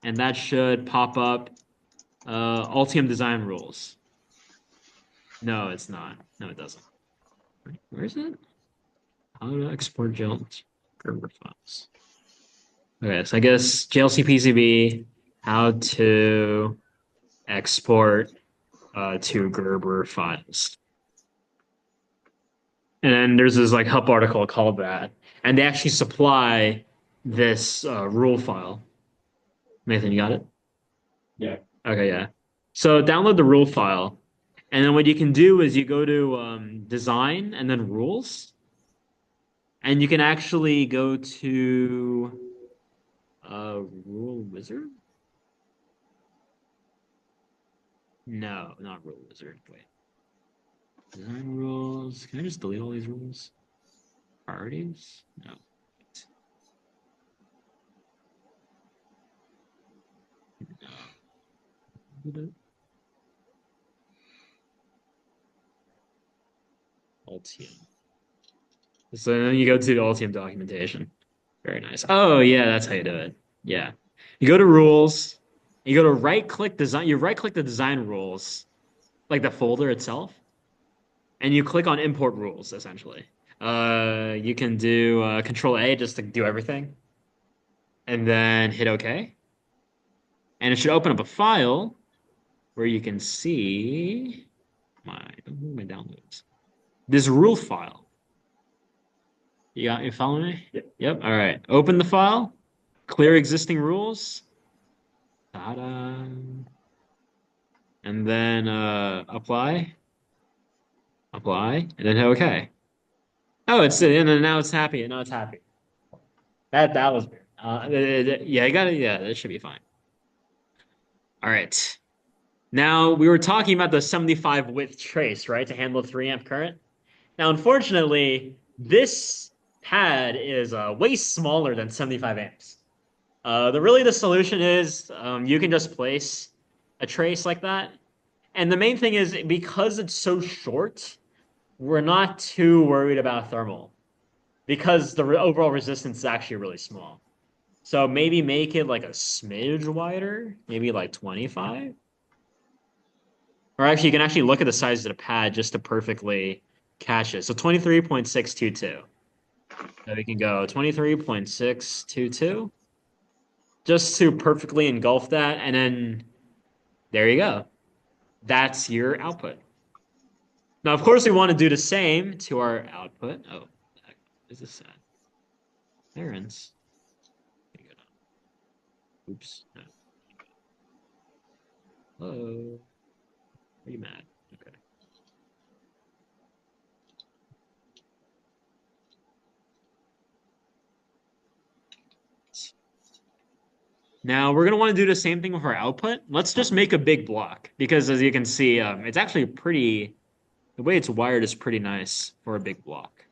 and that should pop up Altium design rules. No, it's not. No, it doesn't. Where is it? How to export JLC Gerber files. Okay, so I guess JLC PCB, how to export to Gerber files. And then there's this like help article called that, and they actually supply this rule file. Nathan, you got it? Yeah. Okay, yeah. So download the rule file, and then what you can do is you go to design and then rules, and you can actually go to rule wizard. No, not rule wizard. Wait. Design rules. Can I just delete all these rules? Priorities? No. No. Altium. So then you go to the Altium documentation. Very nice. Oh yeah, that's how you do it. Yeah. You go to rules, you go to right click design, you right click the design rules, like the folder itself, and you click on import rules essentially. You can do control A just to do everything, and then hit OK. And it should open up a file where you can see my downloads. This rule file. You following me? Yep. All right. Open the file. Clear existing rules. Ta-da. And then apply. Apply. And then hit OK. Oh, it's and then now it's happy. Now it's happy. That was weird. Yeah, you got it. Yeah, that should be fine. All right. Now we were talking about the 75 width trace, right, to handle 3 amp current. Now, unfortunately, this pad is way smaller than 75 amps. The solution is you can just place a trace like that. And the main thing is because it's so short, we're not too worried about thermal because the overall resistance is actually really small. So maybe make it like a smidge wider, maybe like 25. Or actually, you can actually look at the size of the pad just to perfectly catch it. So 23.622. So we can go 23.622 just to perfectly engulf that. And then there you go. That's your output. Now, of course, we want to do the same to our output. Oh, what is this at? Parents. Oops. No. Hello. Are you mad? Okay. Now we're going to want to do the same thing with our output. Let's just make a big block because as you can see, it's actually pretty, the way it's wired is pretty nice for a big block.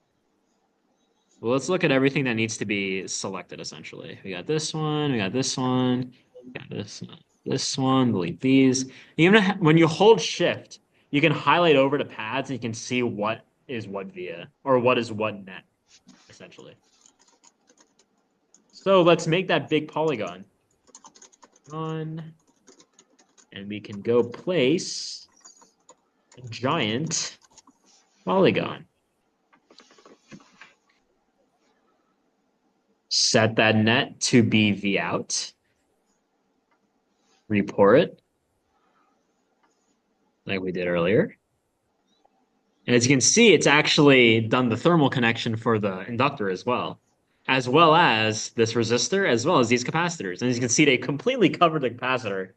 Well, let's look at everything that needs to be selected essentially. We got this one, we got this one, we got this one, delete these. Even when you hold shift, you can highlight over the pads and you can see what is what via or what is what net essentially. So let's make that big polygon. On, and we can go place a giant polygon. Set that net to be V out. Report it like we did earlier. And as you can see, it's actually done the thermal connection for the inductor as well as this resistor, as well as these capacitors. And as you can see, they completely covered the capacitor.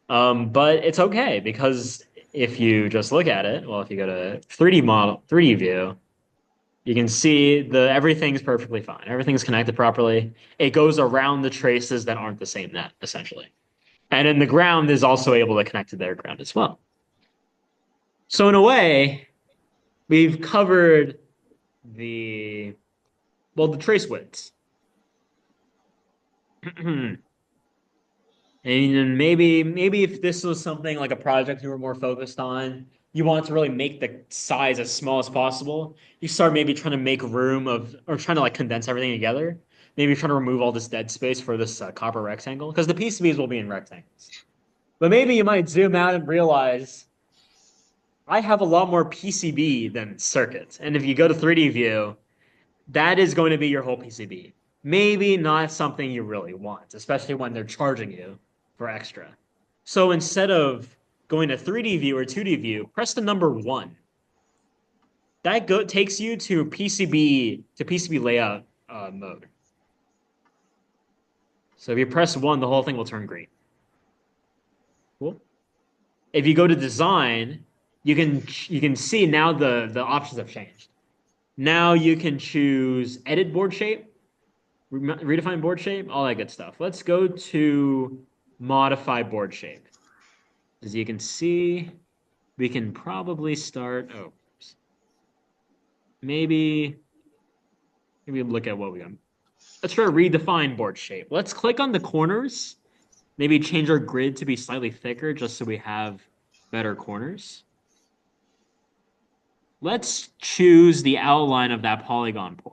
But it's okay because if you just look at it, well, if you go to 3D model, 3D view, you can see everything's perfectly fine. Everything's connected properly. It goes around the traces that aren't the same net, essentially. And then the ground is also able to connect to their ground as well. So in a way, we've covered the trace widths. And maybe if this was something like a project you were more focused on, you want to really make the size as small as possible. You start maybe trying to make room or trying to like condense everything together. Maybe trying to remove all this dead space for this copper rectangle because the PCBs will be in rectangles. But maybe you might zoom out and realize I have a lot more PCB than circuits. And if you go to 3D view, that is going to be your whole PCB. Maybe not something you really want, especially when they're charging you for extra. So instead of going to 3D view or 2D view, press the number 1. That takes you to PCB layout mode. So if you press 1, the whole thing will turn green. Cool. If you go to design, you can see now the options have changed. Now you can choose edit board shape, redefine board shape, all that good stuff. Let's go to modify board shape. As you can see, we can probably start, maybe look at what we got. Let's try to redefine board shape. Let's click on the corners, maybe change our grid to be slightly thicker just so we have better corners. Let's choose the outline of that polygon pore.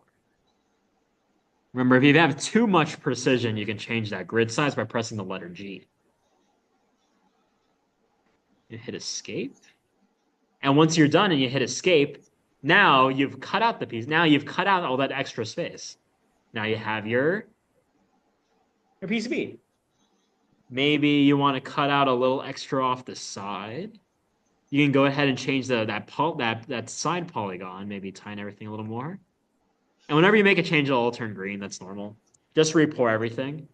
Remember, if you have too much precision, you can change that grid size by pressing the letter G. You hit escape. And once you're done and you hit escape, now you've cut out the piece. Now you've cut out all that extra space. Now you have your PCB. Maybe you want to cut out a little extra off the side. You can go ahead and change that side polygon, maybe tighten everything a little more. And whenever you make a change, it'll all turn green. That's normal. Just re-pour everything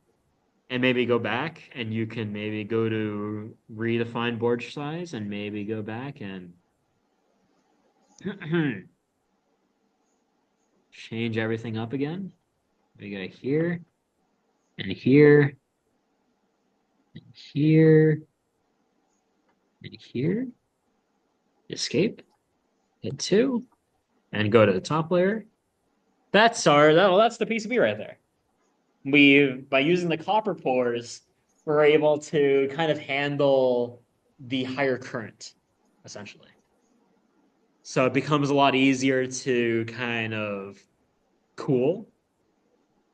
and maybe go back and you can maybe go to redefine board size and maybe go back and change everything up again. We go here and here and here and here. Escape, hit 2, and go to the top layer. That's the PCB right there. By using the copper pores, we're able to kind of handle the higher current, essentially. So it becomes a lot easier to kind of cool.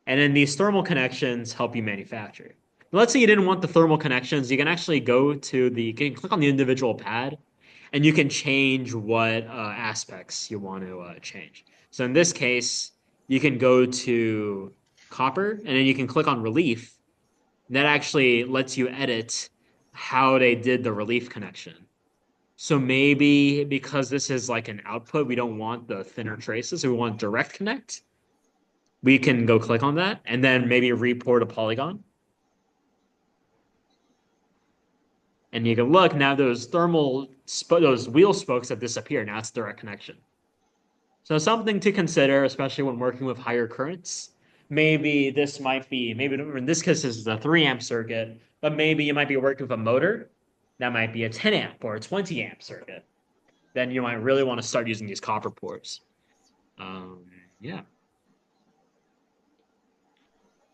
And then these thermal connections help you manufacture. Let's say you didn't want the thermal connections, you can actually you can click on the individual pad and you can change what aspects you want to change. So in this case, you can go to copper, and then you can click on relief. That actually lets you edit how they did the relief connection. So maybe because this is like an output, we don't want the thinner traces, so we want direct connect. We can go click on that, and then maybe report a polygon. And you can look now; those wheel spokes have disappeared. Now it's direct connection. So something to consider, especially when working with higher currents. maybe this might be, maybe in this case, this is a 3 amp circuit, but maybe you might be working with a motor that might be a 10 amp or a 20 amp circuit. Then you might really want to start using these copper pores. Yeah.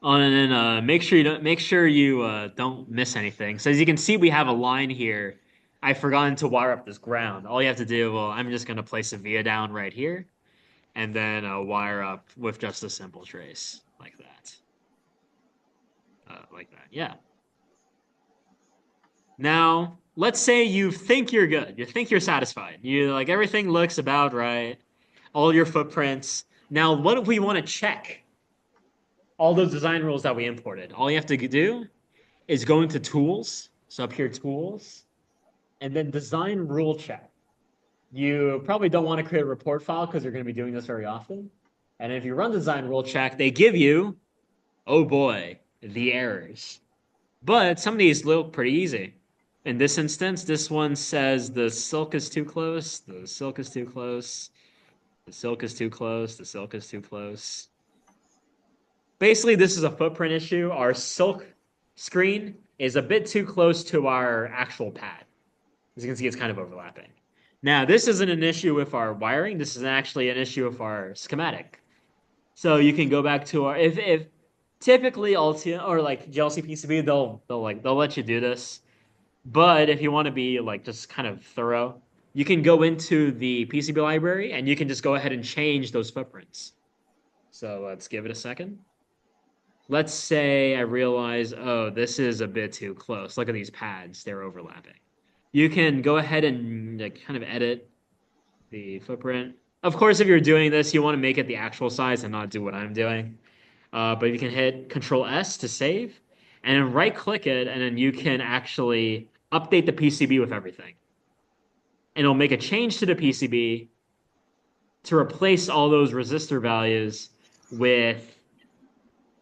And then make sure you don't miss anything. So as you can see, we have a line here. I've forgotten to wire up this ground. All you have to do, well, I'm just gonna place a via down right here, and then wire up with just a simple trace like that. Like that, yeah. Now, let's say you think you're good. You think you're satisfied. You like everything looks about right. All your footprints. Now, what if we want to check all those design rules that we imported? All you have to do is go into tools. So up here, tools, and then design rule check. You probably don't want to create a report file because you're going to be doing this very often. And if you run design rule check, they give you, oh boy, the errors. But some of these look pretty easy. In this instance, this one says the silk is too close, the silk is too close, the silk is too close, the silk is too close. Basically, this is a footprint issue. Our silk screen is a bit too close to our actual pad. As you can see, it's kind of overlapping. Now, this isn't an issue with our wiring. This is actually an issue with our schematic. So you can go back to our if typically Altium or like GLC PCB, they'll let you do this. But if you want to be like just kind of thorough, you can go into the PCB library and you can just go ahead and change those footprints. So let's give it a second. Let's say I realize, oh, this is a bit too close. Look at these pads, they're overlapping. You can go ahead and like, kind of edit the footprint. Of course, if you're doing this, you want to make it the actual size and not do what I'm doing. But you can hit Control S to save, and then right click it, and then you can actually update the PCB with everything. And it'll make a change to the PCB to replace all those resistor values with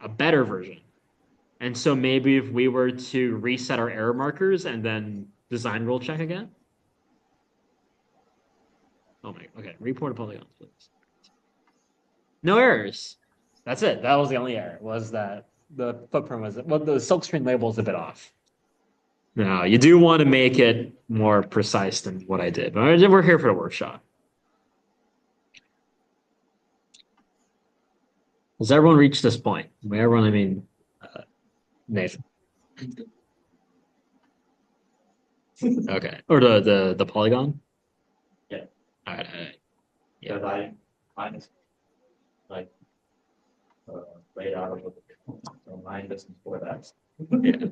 a better version. And so maybe if we were to reset our error markers and then design rule check again. Oh my, okay, report a polygons, please. No errors. That's it. That was the only error, was that the footprint was, well, the silkscreen label is a bit off. Now, you do want to make it more precise than what I did, but we're here for the workshop. Has everyone reached this point? By everyone, I mean Nathan. Okay, or the polygon. Yeah. All right. Yeah, mine is like laid out of so mine doesn't for that. Yeah.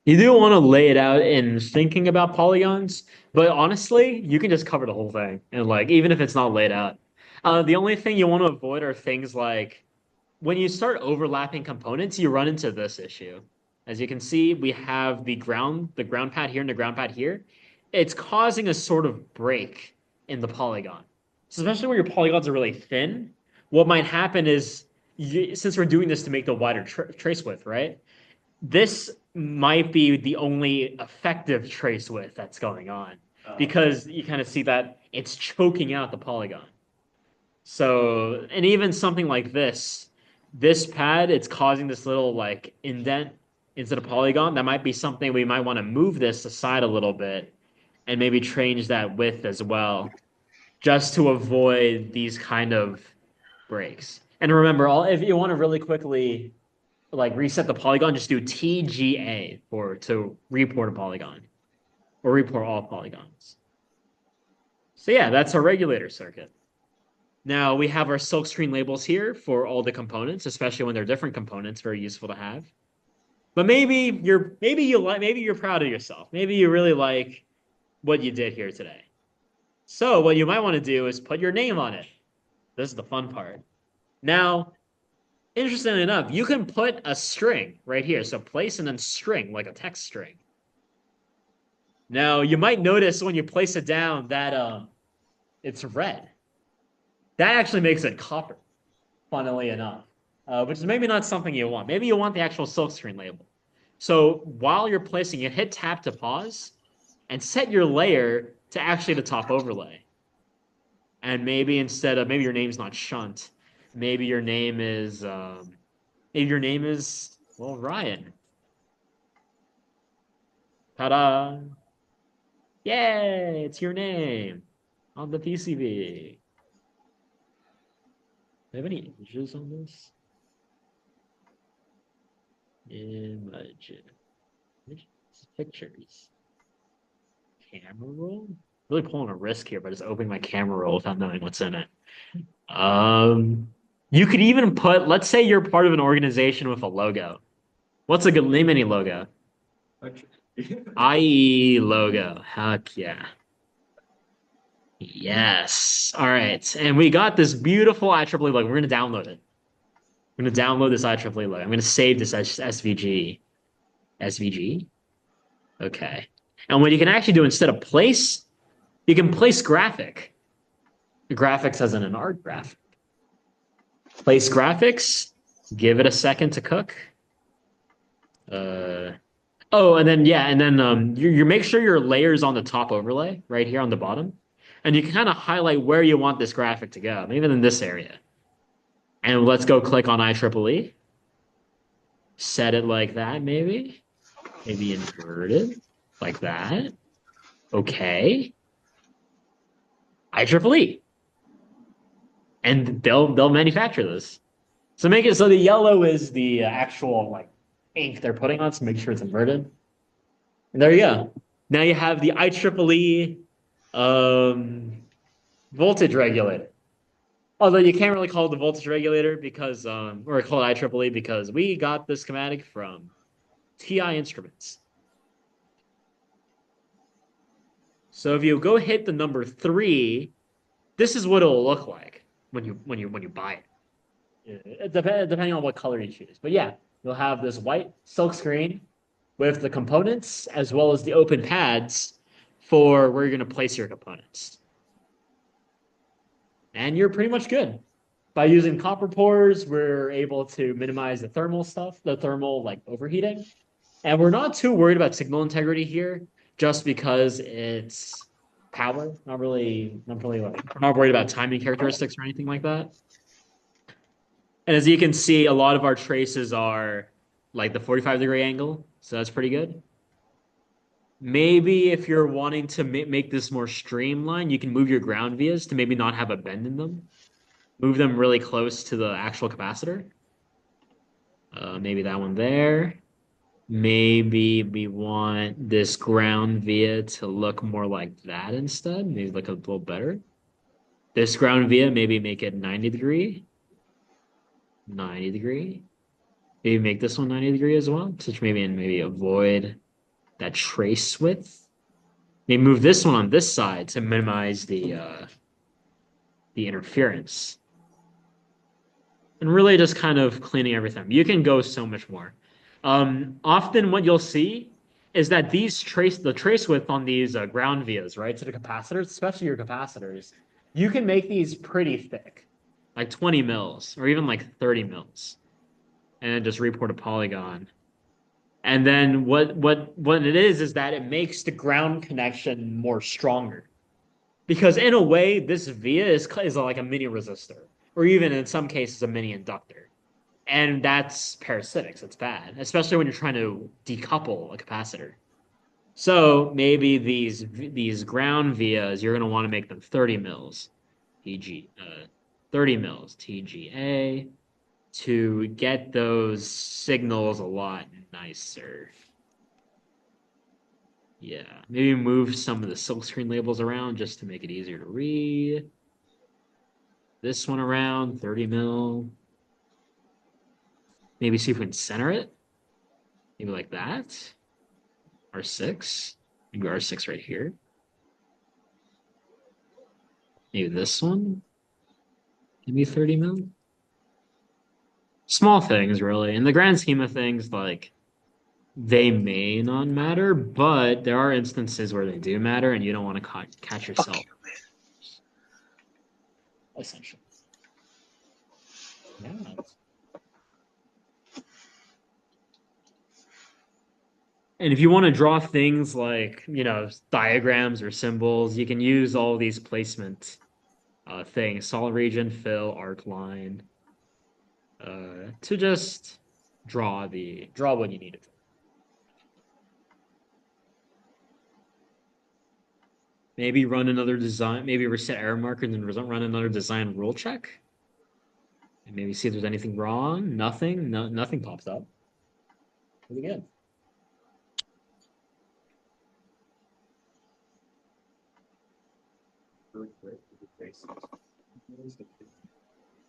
You do want to lay it out in thinking about polygons, but honestly, you can just cover the whole thing. And like, even if it's not laid out, the only thing you want to avoid are things like when you start overlapping components, you run into this issue. As you can see, we have the ground pad here and the ground pad here. It's causing a sort of break in the polygon. So especially where your polygons are really thin, what might happen is, since we're doing this to make the wider trace width, right? This might be the only effective trace width that's going on because you kind of see that it's choking out the polygon. So, and even something like this pad, it's causing this little like indent instead of polygon. That might be something we might want to move this aside a little bit and maybe change that width as well, just to avoid these kind of breaks. And remember, if you want to really quickly like reset the polygon, just do TGA to report a polygon or report all polygons. So yeah, that's our regulator circuit. Now we have our silkscreen labels here for all the components, especially when they're different components, very useful to have. But maybe you're proud of yourself. Maybe you really like what you did here today. So what you might want to do is put your name on it. This is the fun part. Now, interestingly enough, you can put a string right here. So place and then string, like a text string. Now, you might notice when you place it down that it's red. That actually makes it copper, funnily enough, which is maybe not something you want. Maybe you want the actual silkscreen label. So while you're placing it, hit tab to pause and set your layer to actually the top overlay. And maybe maybe your name's not shunt. Maybe your name is, Maybe your name is, well, Ryan. Ta-da! Yay! It's your name on the PCB. Do I have any images on this? Images. Pictures. Camera roll? Really pulling a risk here by just opening my camera roll without knowing what's in it. You could even put, let's say you're part of an organization with a logo. What's a good name? Any logo? IE logo. Heck yeah. Yes. All right. And we got this beautiful IEEE logo. We're going to download it. We're going to download this IEEE logo. I'm going to save this as SVG. SVG? Okay. And what you can actually do instead of place, you can place graphic. Graphics as in an art graphic. Place graphics. Give it a second to cook. Oh, and then yeah, and then you make sure your layer's on the top overlay right here on the bottom, and you can kind of highlight where you want this graphic to go, maybe in this area. And let's go click on IEEE. Set it like that, maybe. Maybe inverted like that. Okay. IEEE. And they'll manufacture this. So make it so the yellow is the actual like ink they're putting on, so make sure it's inverted. And there you go. Now you have the IEEE voltage regulator. Although you can't really call it the voltage regulator because, or call it IEEE because we got this schematic from TI Instruments. So if you go hit the number 3, this is what it'll look like when you buy it. Depending on what color you choose. But yeah, you'll have this white silk screen with the components as well as the open pads for where you're going to place your components. And you're pretty much good. By using copper pores, we're able to minimize the thermal stuff, the thermal like overheating. And we're not too worried about signal integrity here, just because it's power, not really like, we're not worried about timing characteristics or anything like that. And as you can see, a lot of our traces are like the 45-degree angle, so that's pretty good. Maybe if you're wanting to make this more streamlined, you can move your ground vias to maybe not have a bend in them. Move them really close to the actual capacitor. Maybe that one there. Maybe we want this ground via to look more like that instead. Maybe look a little better. This ground via, maybe make it 90 degree. 90 degree. Maybe make this one 90 degree as well. Such maybe avoid that trace width. Maybe move this one on this side to minimize the interference. And really just kind of cleaning everything. You can go so much more. Often what you'll see is that the trace width on these ground vias, right, to the capacitors, especially your capacitors, you can make these pretty thick, like 20 mils or even like 30 mils, and then just report a polygon. And then what it is that it makes the ground connection more stronger. Because in a way, this via is like a mini resistor, or even in some cases a mini inductor. And that's parasitics. It's bad, especially when you're trying to decouple a capacitor. So maybe these ground vias, you're going to want to make them 30 mils, 30 mils TGA, to get those signals a lot nicer. Yeah, maybe move some of the silkscreen labels around just to make it easier to read. This one around, 30 mil. Maybe see if we can center it. Maybe like that. R6. Maybe R6 right here. Maybe this one. Maybe 30 mil. Small things, really. In the grand scheme of things, like, they may not matter, but there are instances where they do matter, and you don't want to catch yourself. Essentially. Yeah. And if you want to draw things like, diagrams or symbols, you can use all these placement things, solid region, fill, arc line, to just draw what you need it. Maybe run another design, maybe reset error marker and then run another design rule check. And maybe see if there's anything wrong. Nothing. Nothing pops up. Really good.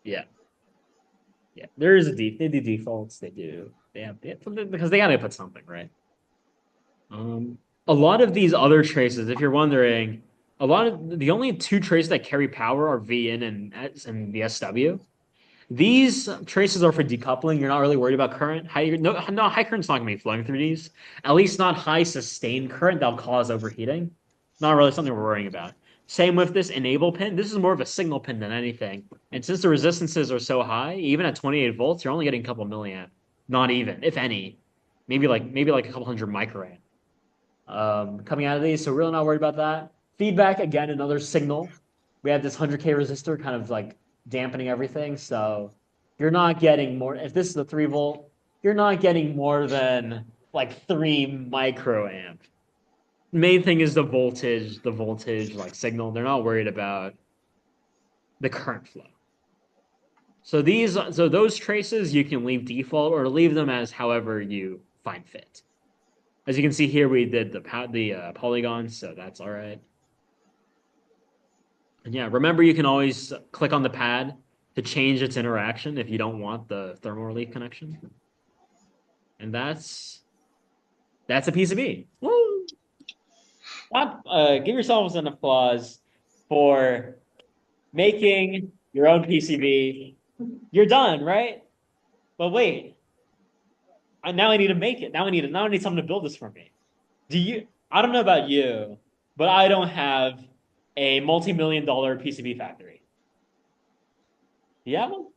Yeah. Yeah. There is they do defaults. They do. Because they gotta put something, right? A lot of these other traces, if you're wondering, a lot of the only two traces that carry power are VN and the SW. These traces are for decoupling. You're not really worried about current. High current's not gonna be flowing through these. At least not high sustained current that'll cause overheating. Not really something we're worrying about. Same with this enable pin. This is more of a signal pin than anything. And since the resistances are so high, even at 28 volts, you're only getting a couple milliamp. Not even, if any. Maybe like a couple hundred microamp. Coming out of these, so we're really not worried about that. Feedback, again, another signal. We have this 100K resistor kind of like dampening everything, so you're not getting more. If this is a 3 volt, you're not getting more than like 3 microamp. Main thing is the voltage like signal. They're not worried about the current flow. So those traces you can leave default or leave them as however you find fit. As you can see here, we did the polygons, so that's all right. And yeah, remember you can always click on the pad to change its interaction if you don't want the thermal relief connection. And that's a PCB. Woo! Give yourselves an applause for making your own PCB. You're done, right? But wait, now I need to make it. Now I need someone to build this for me. I don't know about you, but I don't have a multi-million-dollar PCB factory. You have one?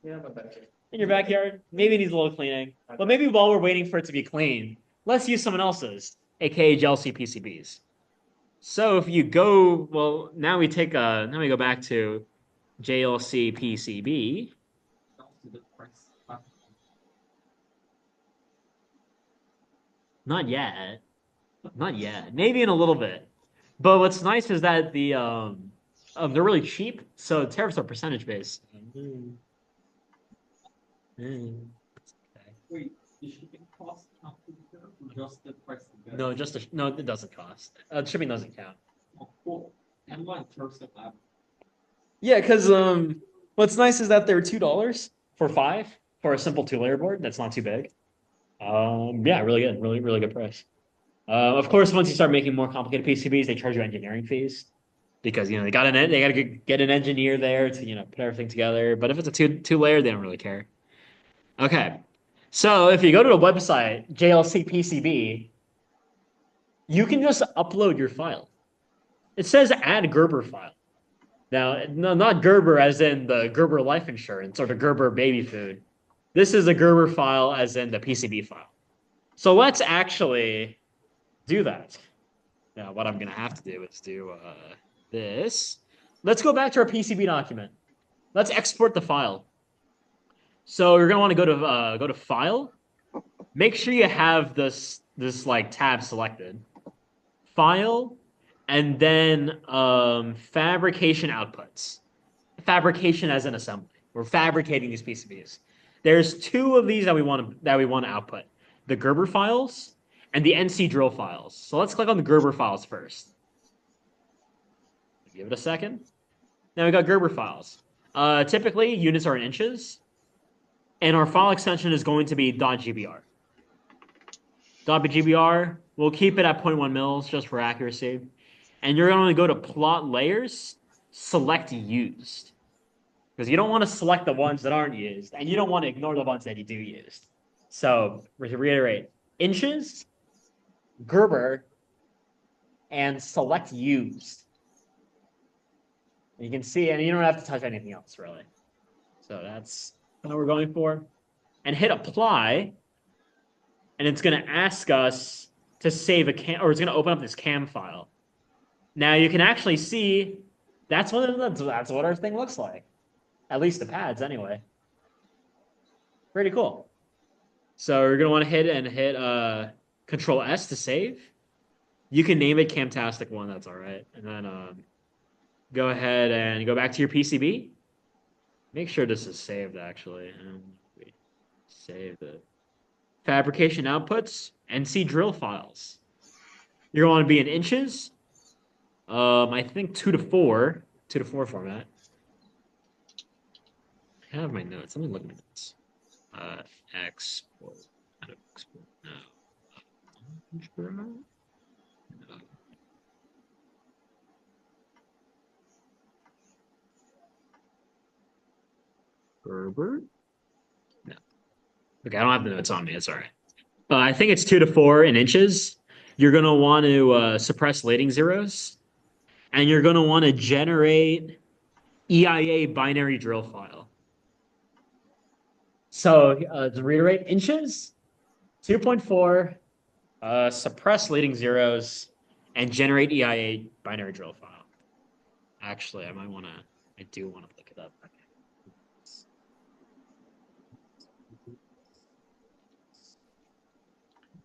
Yeah, but that's it. In your backyard? Maybe it needs a little cleaning. But maybe while we're waiting for it to be clean, let's use someone else's, aka JLC PCBs. So if you go, well, now we go back to JLC PCB. Not yet. Not yet. Maybe in a little bit. But what's nice is that they're really cheap, so tariffs are percentage based. Wait, the shipping cost just the price of No, no, it doesn't cost. Shipping doesn't count. Oh, cool. And what in terms of that? Yeah, because what's nice is that they're $2 for 5 for a simple 2-layer board. That's not too big. Yeah, really good, really good price. Of course, once you start making more complicated PCBs, they charge you engineering fees because they got to get an engineer there to put everything together. But if it's a two-layer, they don't really care. Okay, so if you go to the website JLC PCB, you can just upload your file. It says add Gerber file. Now, no, not Gerber as in the Gerber life insurance or the Gerber baby food. This is a Gerber file as in the PCB file. So let's actually do that. Now, what I'm going to have to do is do this. Let's go back to our PCB document. Let's export the file. So you're going to want to go to File. Make sure you have this like tab selected. File, and then fabrication outputs. Fabrication as an assembly. We're fabricating these PCBs. There's 2 of these that we want to output: the Gerber files and the NC drill files. So let's click on the Gerber files first. Give it a second. Now we got Gerber files. Typically, units are in inches, and our file extension is going to be .gbr. .gbr, we'll keep it at 0.1 mils just for accuracy. And you're going to go to plot layers, select used. Because you don't want to select the ones that aren't used, and you don't want to ignore the ones that you do use. So, to reiterate, inches, Gerber, and select used. And you can see, and you don't have to touch anything else, really. So that's what we're going for. And hit apply, and it's going to ask us to save a cam, or it's going to open up this cam file. Now you can actually see that's what our thing looks like. At least the pads, anyway. Pretty cool. So you're gonna want to hit Control S to save. You can name it Camtastic 1, that's all right. And then go ahead and go back to your PCB. Make sure this is saved actually. Save it. Fabrication outputs, NC drill files. You're going to be in inches. I think 2 to 4 format. I have my notes. Let me look at my notes. Export. How to export? No. Gerber? No. Okay, I don't have the notes on me. It's all right. I think it's 2 to 4 in inches. You're going to want to suppress leading zeros, and you're going to want to generate EIA binary drill file. So to reiterate, inches, 2.4, suppress leading zeros, and generate EIA binary drill file. Actually, I do want to look it up.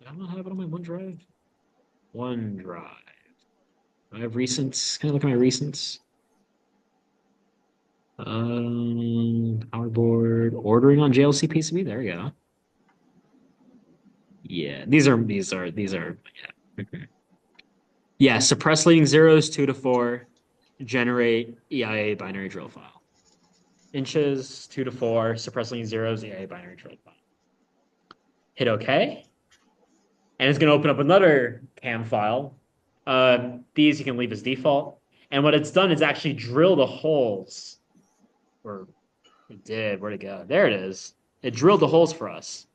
I don't have it on my OneDrive. OneDrive. I have recents. Can I look at my recents? Powerboard ordering on JLC PCB. There we go. Yeah, these are yeah. Yeah, suppress leading zeros 2 to 4, generate EIA binary drill file. Inches 2 to 4, suppress leading zeros, EIA binary drill file. Hit OK. And it's going to open up another CAM file. These you can leave as default. And what it's done is actually drill the holes. Or it did. Where'd it go? There it is. It drilled the holes for us.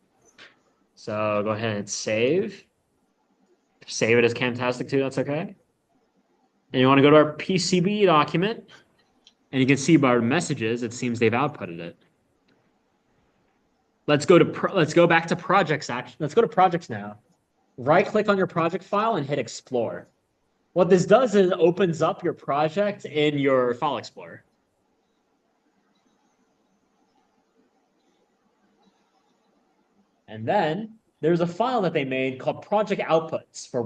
So go ahead and save. Save it as Camtastic 2. That's okay. And you want to go to our PCB document. And you can see by our messages, it seems they've outputted it. Let's go back to projects. Let's go to projects now. Right-click on your project file and hit Explore. What this does is it opens up your project in your File Explorer. And then there's a file that they made called project outputs for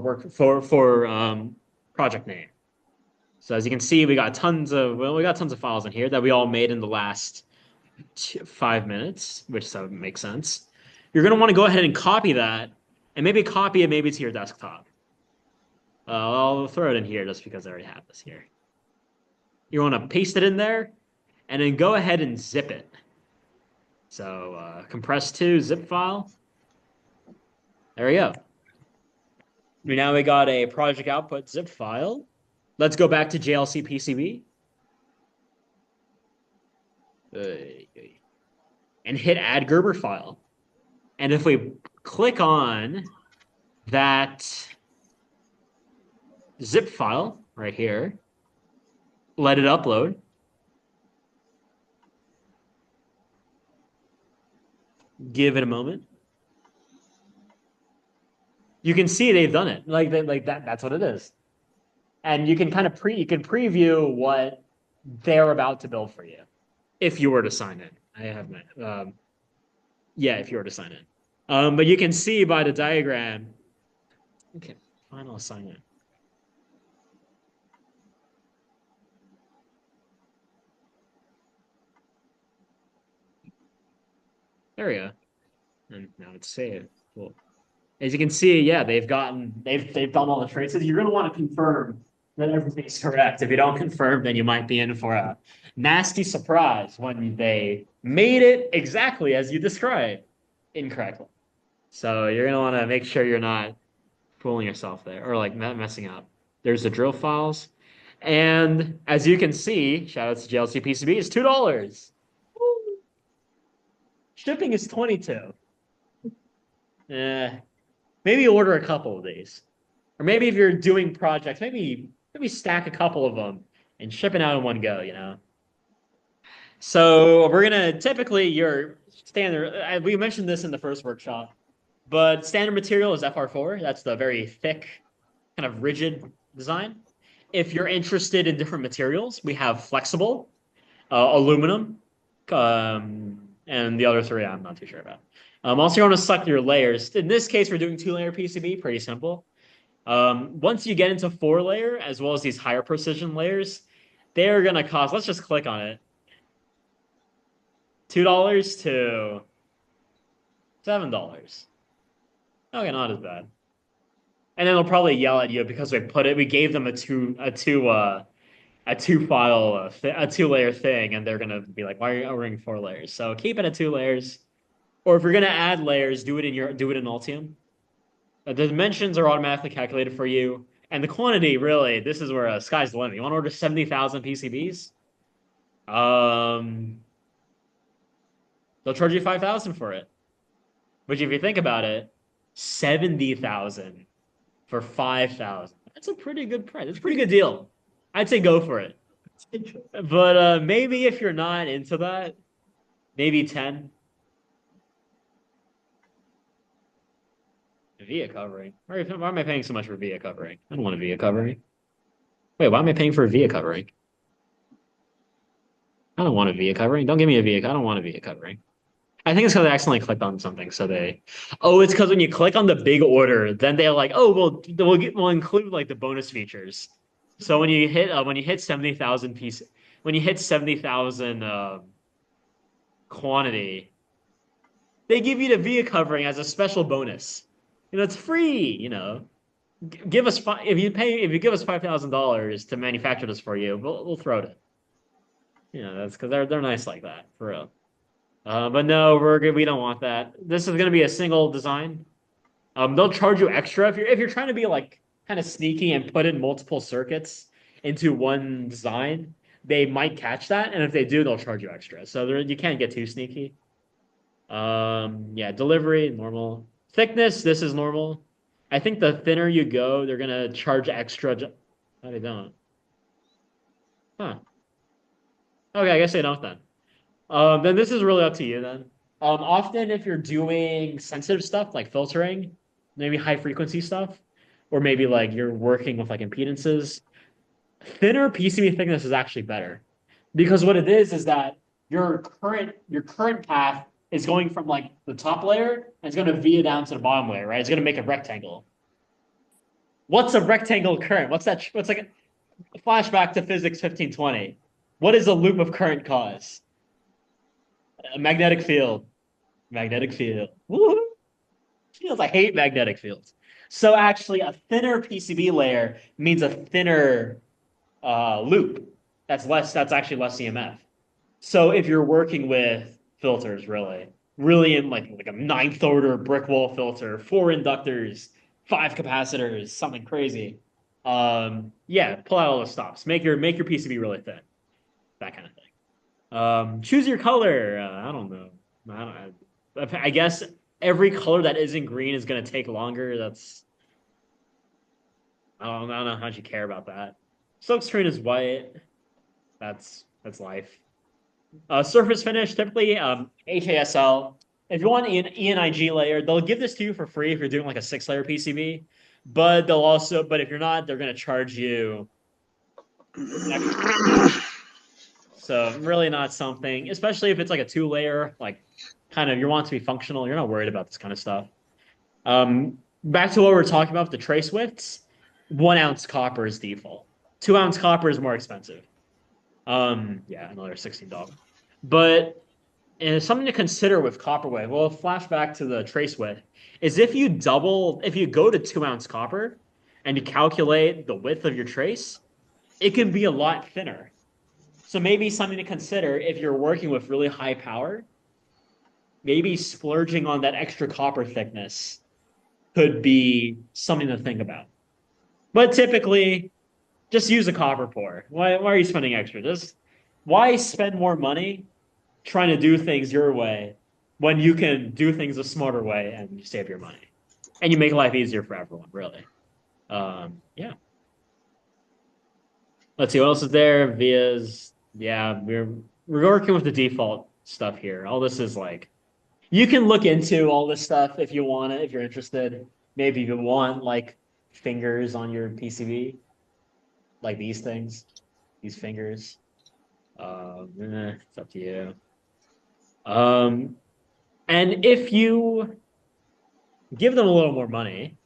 project name. So as you can see, we got tons of files in here that we all made in the last 5 minutes, which so makes sense. You're going to want to go ahead and copy that, and maybe copy it maybe to your desktop. I'll throw it in here just because I already have this here. You want to paste it in there, and then go ahead and zip it. So compress to zip file. There we go. Now we got a project output zip file. Let's go back to JLC PCB. And hit add Gerber file. And if we click on that zip file right here, let it upload. Give it a moment. You can see they've done it. Like that. That's what it is. And you can kind of preview what they're about to build for you if you were to sign in. I have my yeah, if you were to sign in. But you can see by the diagram. Okay, fine, I'll sign in. There we go. And now it's saved. Cool. As you can see, yeah, they've done all the traces. You're going to want to confirm that everything's correct. If you don't confirm, then you might be in for a nasty surprise when they made it exactly as you described incorrectly. So you're going to want to make sure you're not fooling yourself there or like messing up. There's the drill files. And as you can see, shout out to JLC PCB, it's $2. Woo. Shipping is $22. Maybe order a couple of these. Or maybe if you're doing projects, maybe stack a couple of them and ship it out in one go, you know? So we're going to typically your standard, we mentioned this in the first workshop, but standard material is FR4. That's the very thick, kind of rigid design. If you're interested in different materials, we have flexible, aluminum, and the other three I'm not too sure about. Also, you want to select your layers. In this case, we're doing 2-layer PCB, pretty simple. Once you get into 4-layer, as well as these higher precision layers, they're gonna cost, let's just click on it, $2 to $7. Okay, not as bad. And then they'll probably yell at you because we gave them a a 2-layer thing, and they're gonna be like, why are you ordering 4 layers? So keep it at 2 layers. Or if you're gonna add layers, do it in Altium. The dimensions are automatically calculated for you. And the quantity, really, this is where sky's the limit. You want to order 70,000 PCBs? Um, they'll charge you 5,000 for it. Which, if you think about it, 70,000 for 5,000. That's a pretty good price. It's a pretty good deal. I'd say go for it. But maybe if you're not into that, maybe 10. VIA covering. Why am I paying so much for VIA covering? I don't want a VIA covering. Wait, why am I paying for a VIA covering? I don't want a VIA covering. Don't give me a VIA. I don't want a VIA covering. I think it's because I accidentally clicked on something. So they, oh, it's because when you click on the big order, then they're like, oh, well, we'll include like the bonus features. So when you hit 70,000 pieces, when you hit 70,000 quantity, they give you the VIA covering as a special bonus. You know, it's free. You know, give us if you give us $5,000 to manufacture this for you, we'll throw it in. You know, that's because they're nice like that for real. But no, we're good. We don't want that. This is going to be a single design. They'll charge you extra if you're trying to be like kind of sneaky and put in multiple circuits into one design. They might catch that, and if they do, they'll charge you extra. So you can't get too sneaky. Yeah, delivery normal. Thickness, this is normal. I think the thinner you go, they're gonna charge extra. No, they don't. Huh. Okay, I guess they don't then. Then this is really up to you then. Often if you're doing sensitive stuff like filtering, maybe high frequency stuff, or maybe like you're working with like impedances, thinner PCB thickness is actually better. Because what it is that your current path is going from like the top layer and it's going to via down to the bottom layer, right? It's going to make a rectangle. What's a rectangle current? What's like a flashback to physics 1520? What does a loop of current cause? A magnetic field. Magnetic field. Woo! Fields. I hate magnetic fields. So actually, a thinner PCB layer means a thinner loop. That's actually less EMF. So if you're working with filters, really in like a ninth order brick wall filter, 4 inductors, 5 capacitors, something crazy. Yeah, pull out all the stops. Make your PCB really thin. That kind of thing. Choose your color. I don't know. I guess every color that isn't green is gonna take longer. I don't know how much you care about that. Silk screen is white. That's life. Surface finish, typically HASL. If you want an ENIG layer, they'll give this to you for free if you're doing like a 6-layer PCB. But if you're not, they're gonna charge you extra. So really not something, especially if it's like a 2-layer, like kind of you want it to be functional. You're not worried about this kind of stuff. Back to what we were talking about, the trace widths. 1 ounce copper is default. 2 ounce copper is more expensive. Yeah, another $16. But something to consider with copper width. Well, flashback to the trace width is if you go to 2 ounce copper and you calculate the width of your trace, it can be a lot thinner. So maybe something to consider if you're working with really high power, maybe splurging on that extra copper thickness could be something to think about. But typically, just use a copper pour. Why are you spending extra? Why spend more money trying to do things your way when you can do things a smarter way and you save your money and you make life easier for everyone, really. Yeah. Let's see what else is there. Vias. Yeah, we're working with the default stuff here. All this is like you can look into all this stuff if you want it, if you're interested. Maybe you want like fingers on your PCB, like these things, these fingers. It's up to you. And if you give them a little more money,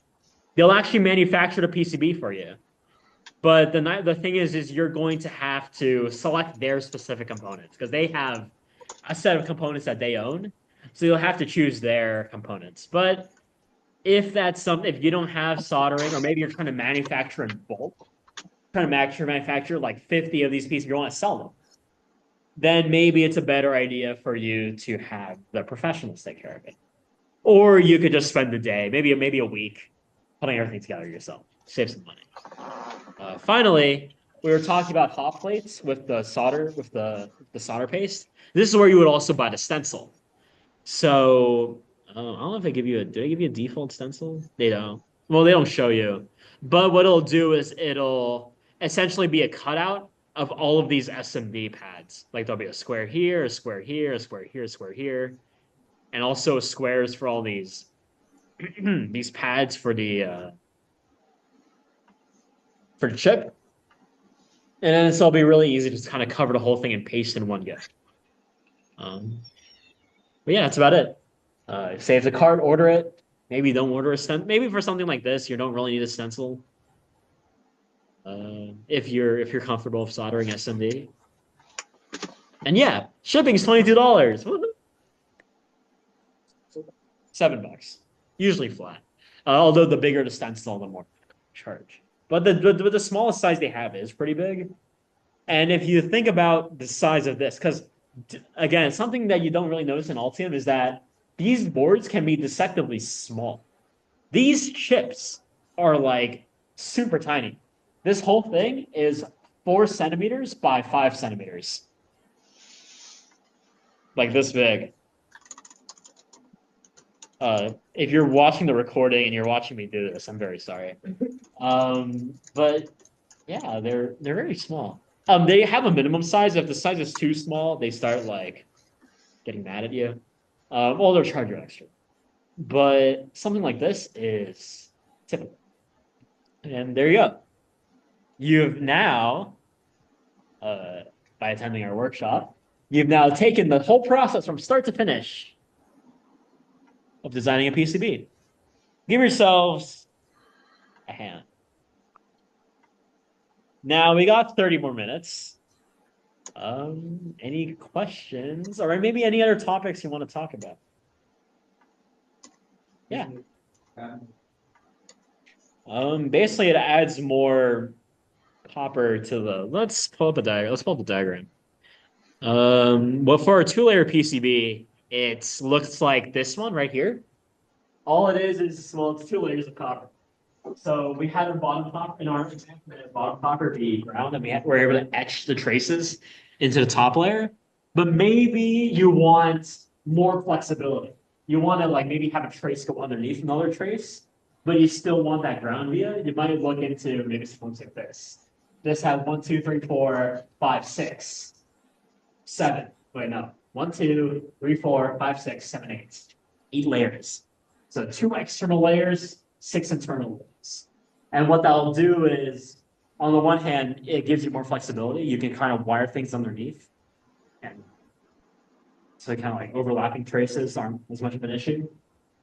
they'll actually manufacture the PCB for you. But the thing is you're going to have to select their specific components because they have a set of components that they own. So you'll have to choose their components. But if that's something, if you don't have soldering, or maybe you're trying to manufacture in bulk, trying to manufacture like 50 of these pieces, you want to sell them, then maybe it's a better idea for you to have the professionals take care of it. Or you could just spend the day, maybe a week, putting everything together yourself. Save some money. Finally, we were talking about hot plates with the solder, with the solder paste. This is where you would also buy the stencil. So I don't know if they give you a, do they give you a default stencil? They don't. Well, they don't show you. But what it'll do is it'll essentially be a cutout of all of these SMD pads. Like there'll be a square here, a square here, a square here, a square here, and also squares for all these these pads for the chip. And then it'll be really easy to just kind of cover the whole thing and paste in one go. But yeah, that's about it. Save the cart, order it. Maybe don't order a stencil. Maybe for something like this, you don't really need a stencil. If you're comfortable with soldering SMD. And yeah, shipping's $22. $7, usually flat. Although the bigger the stencil, the more charge. But the smallest size they have is pretty big. And if you think about the size of this, because again, something that you don't really notice in Altium is that these boards can be deceptively small. These chips are like super tiny. This whole thing is 4 centimeters by 5 centimeters. Like this big. If you're watching the recording and you're watching me do this, I'm very sorry. But yeah, they're very small. They have a minimum size. If the size is too small, they start like getting mad at you. Well, they'll charge you extra. But something like this is typical. And there you go. You've now, by attending our workshop, you've now taken the whole process from start to finish of designing a PCB. Give yourselves a hand. Now we got 30 more minutes. Any questions or maybe any other topics you want to talk about? Yeah. Basically it adds more copper to the, let's pull up a diagram. Let's pull up the diagram. Well, for a 2-layer PCB, it looks like this one right here. All it is, well, it's 2 layers of copper. So we had a bottom copper in our example, we had a bottom copper be ground, and we're able to etch the traces into the top layer. But maybe you want more flexibility. You want to like maybe have a trace go underneath another trace, but you still want that ground via. You might look into maybe something like this. This has 1, 2, 3, 4, 5, 6, 7. Wait, no. 1, 2, 3, 4, 5, 6, 7, 8. 8 layers. So 2 external layers, 6 internal layers. And what that'll do is, on the one hand, it gives you more flexibility. You can kind of wire things underneath. And so kind of like overlapping traces aren't as much of an issue.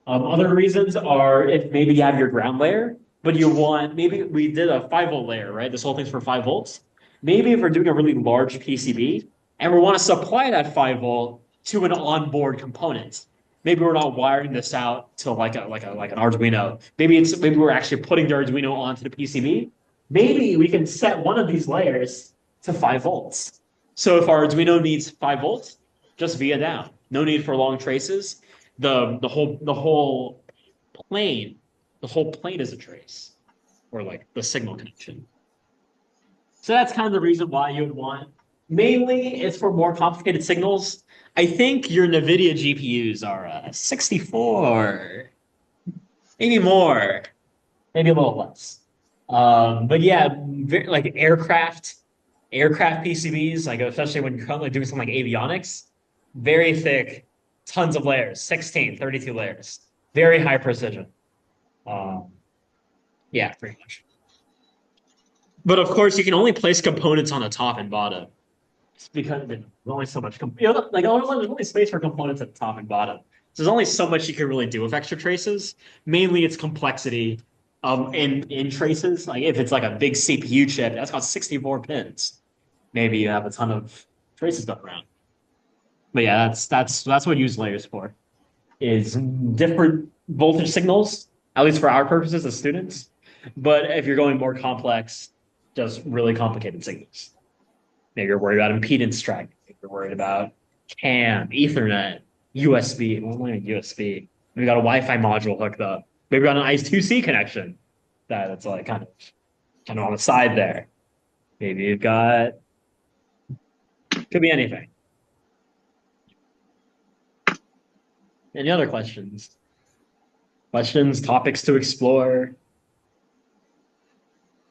Other reasons are if maybe you have your ground layer, but you want, maybe we did a 5-volt layer, right? This whole thing's for 5 volts. Maybe if we're doing a really large PCB and we want to supply that 5 volt to an onboard component, maybe we're not wiring this out to like an Arduino. Maybe we're actually putting the Arduino onto the PCB. Maybe we can set one of these layers to 5 volts. So if our Arduino needs 5 volts, just via down. No need for long traces. The whole plane is a trace, or like the signal connection. So that's kind of the reason why you would want. Mainly, it's for more complicated signals. I think your NVIDIA GPUs are 64, maybe more, maybe a little less. But yeah, like aircraft PCBs, like especially when you're currently doing something like avionics, very thick, tons of layers, 16, 32 layers, very high precision. Yeah, pretty much. But of course, you can only place components on the top and bottom. It's because there's only so much, like there's only space for components at the top and bottom. So there's only so much you can really do with extra traces. Mainly, it's complexity in traces. Like if it's like a big CPU chip, that's got 64 pins. Maybe you have a ton of traces going around. But yeah, that's what use layers for. Is different voltage signals, at least for our purposes as students. But if you're going more complex, just really complicated signals. Maybe you're worried about impedance tracking. Maybe you're worried about CAN, Ethernet, USB. Well, not USB. Maybe got a Wi-Fi module hooked up. Maybe got an I2C connection that's like kind of on the side there. Maybe you've got could be anything. Any other questions? Questions, topics to explore.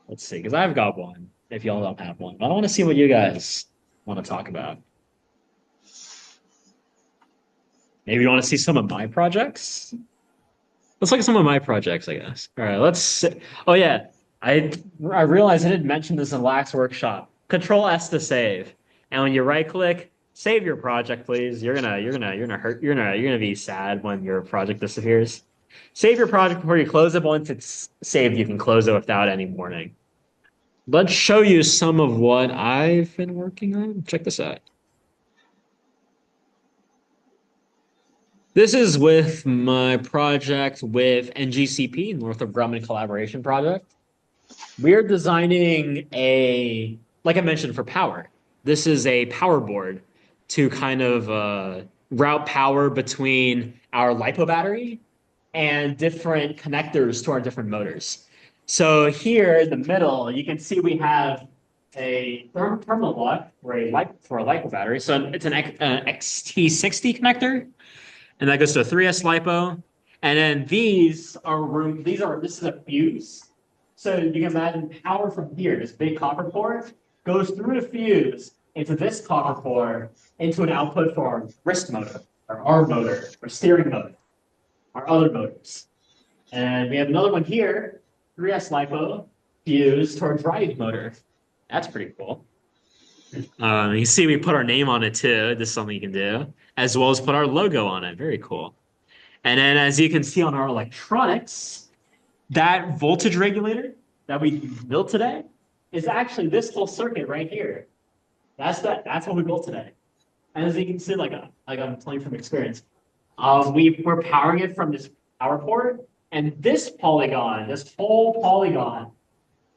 Let's see, because I've got one. If y'all don't have one, I want to see what you guys want to talk about. Maybe you want to see some of my projects. Let's look at some of my projects, I guess. All right, let's. Oh yeah, I realized I didn't mention this in last workshop. Control S to save, and when you right click, save your project, please. You're gonna be sad when your project disappears. Save your project before you close it. Once it's saved, you can close it without any warning. Let's show you some of what I've been working on. Check this out. This is with my project with NGCP, Northrop Grumman Collaboration Project. We're designing like I mentioned, for power. This is a power board to kind of route power between our LiPo battery and different connectors to our different motors. So here in the middle, you can see we have a terminal block for a LiPo battery. So it's an XT60 connector, and that goes to a 3S LiPo. And then this is a fuse. So you can imagine power from here, this big copper port, goes through the fuse into this copper port into an output for our wrist motor, our arm motor, our steering motor, our other motors. And we have another one here, 3S LiPo, fused to our drive motor. That's pretty cool. You see we put our name on it too. This is something you can do, as well as put our logo on it. Very cool. And then as you can see on our electronics, that voltage regulator that we built today is actually this whole circuit right here. That's what we built today. And as you can see, like I'm telling you from experience, we're powering it from this power port, and this polygon, this whole polygon,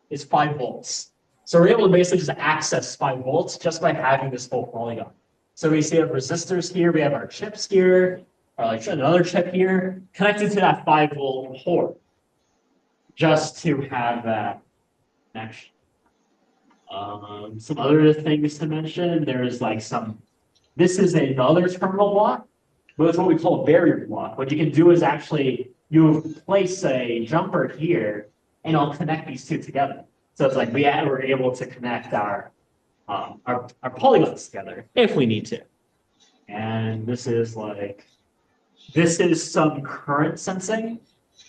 is 5 volts. So we're able to basically just access 5 volts just by having this whole polygon. So we see our resistors here, we have our chips here, or like another chip here, connected to that 5-volt port, just to have that connection. Some other things to mention, there's like this is another terminal block, but it's what we call a barrier block. What you can do is actually, you place a jumper here, and it'll connect these two together. So it's like we're able to connect our polygons together if we need to. And this is some current sensing.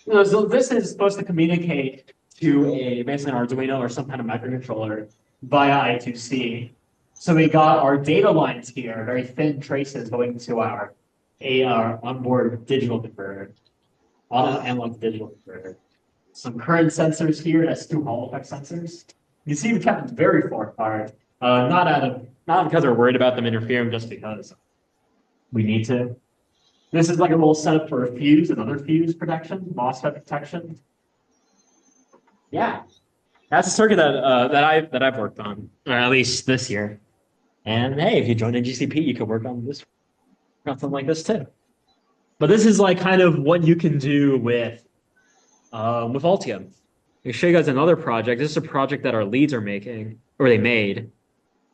So this is supposed to communicate to basically an Arduino or some kind of microcontroller via I2C. So we got our data lines here, very thin traces going to our onboard digital converter, analog digital converter. Some current sensors here, that's 2 Hall effect sensors. You see we kept them very far apart, not because we're worried about them interfering, just because we need to. This is like a little setup for a fuse, another fuse protection, MOSFET protection. Yeah, that's a circuit that I've worked on, or at least this year. And hey, if you join a GCP, you could work on something like this too. But this is like kind of what you can do with Altium. I'll show you guys another project. This is a project that our leads are making, or they made.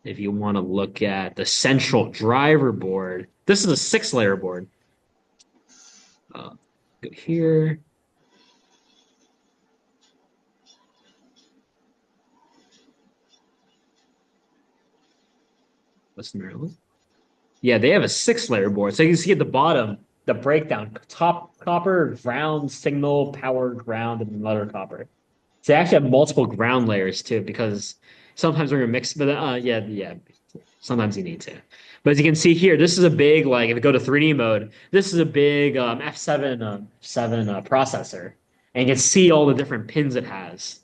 If you want to look at the central driver board, this is a 6-layer board. Go here. What's the Maryland? Yeah, they have a 6-layer board. So you can see at the bottom, the breakdown, top copper, ground, signal, power, ground, and another copper. So they actually have multiple ground layers too, because sometimes when you're mixed, but yeah. Sometimes you need to. But as you can see here, this is a big, like, if you go to 3D mode, this is a big F7 processor. And you can see all the different pins it has.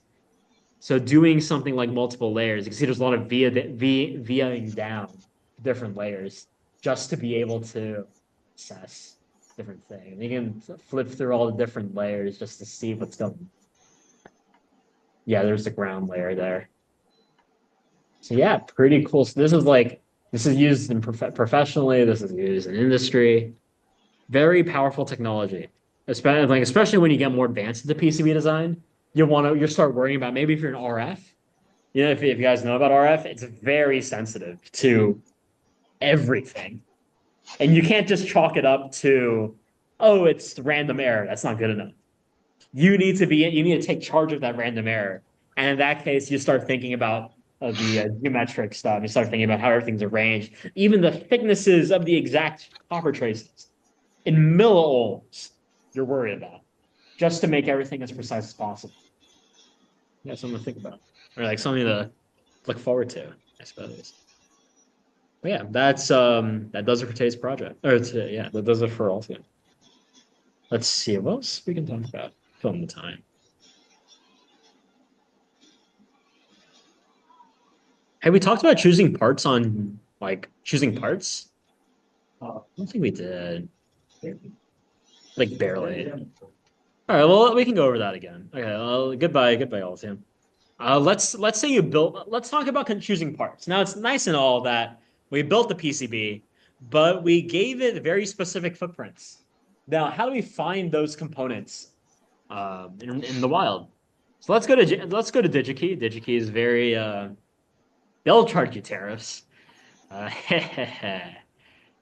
So doing something like multiple layers, you can see there's a lot of viaing down different layers just to be able to assess different things. You can flip through all the different layers just to see what's going on. Yeah, there's the ground layer there. So yeah, pretty cool. So this is used in professionally. This is used in industry. Very powerful technology. Especially when you get more advanced into PCB design, you start worrying about maybe if you're an RF. You know, if you guys know about RF, it's very sensitive to everything, and you can't just chalk it up to, oh, it's random error. That's not good enough. You need to take charge of that random error. And in that case, you start thinking about the geometric stuff. You start thinking about how everything's arranged, even the thicknesses of the exact copper traces in milliohms. You're worried about just to make everything as precise as possible. Yeah, something to think about, or like something to look forward to, I suppose. But yeah, that does it for today's project. Yeah, that does it for Altium. Let's see what else we can talk about. Film the time. Have we talked about choosing parts on like choosing parts? I don't think we did. Like barely. All right, well we can go over that again. Okay, well, goodbye, Altium. Let's say you built. Let's talk about choosing parts. Now it's nice and all that we built the PCB, but we gave it very specific footprints. Now, how do we find those components in the wild? So let's go to DigiKey. DigiKey is very they'll charge you tariffs. Uh,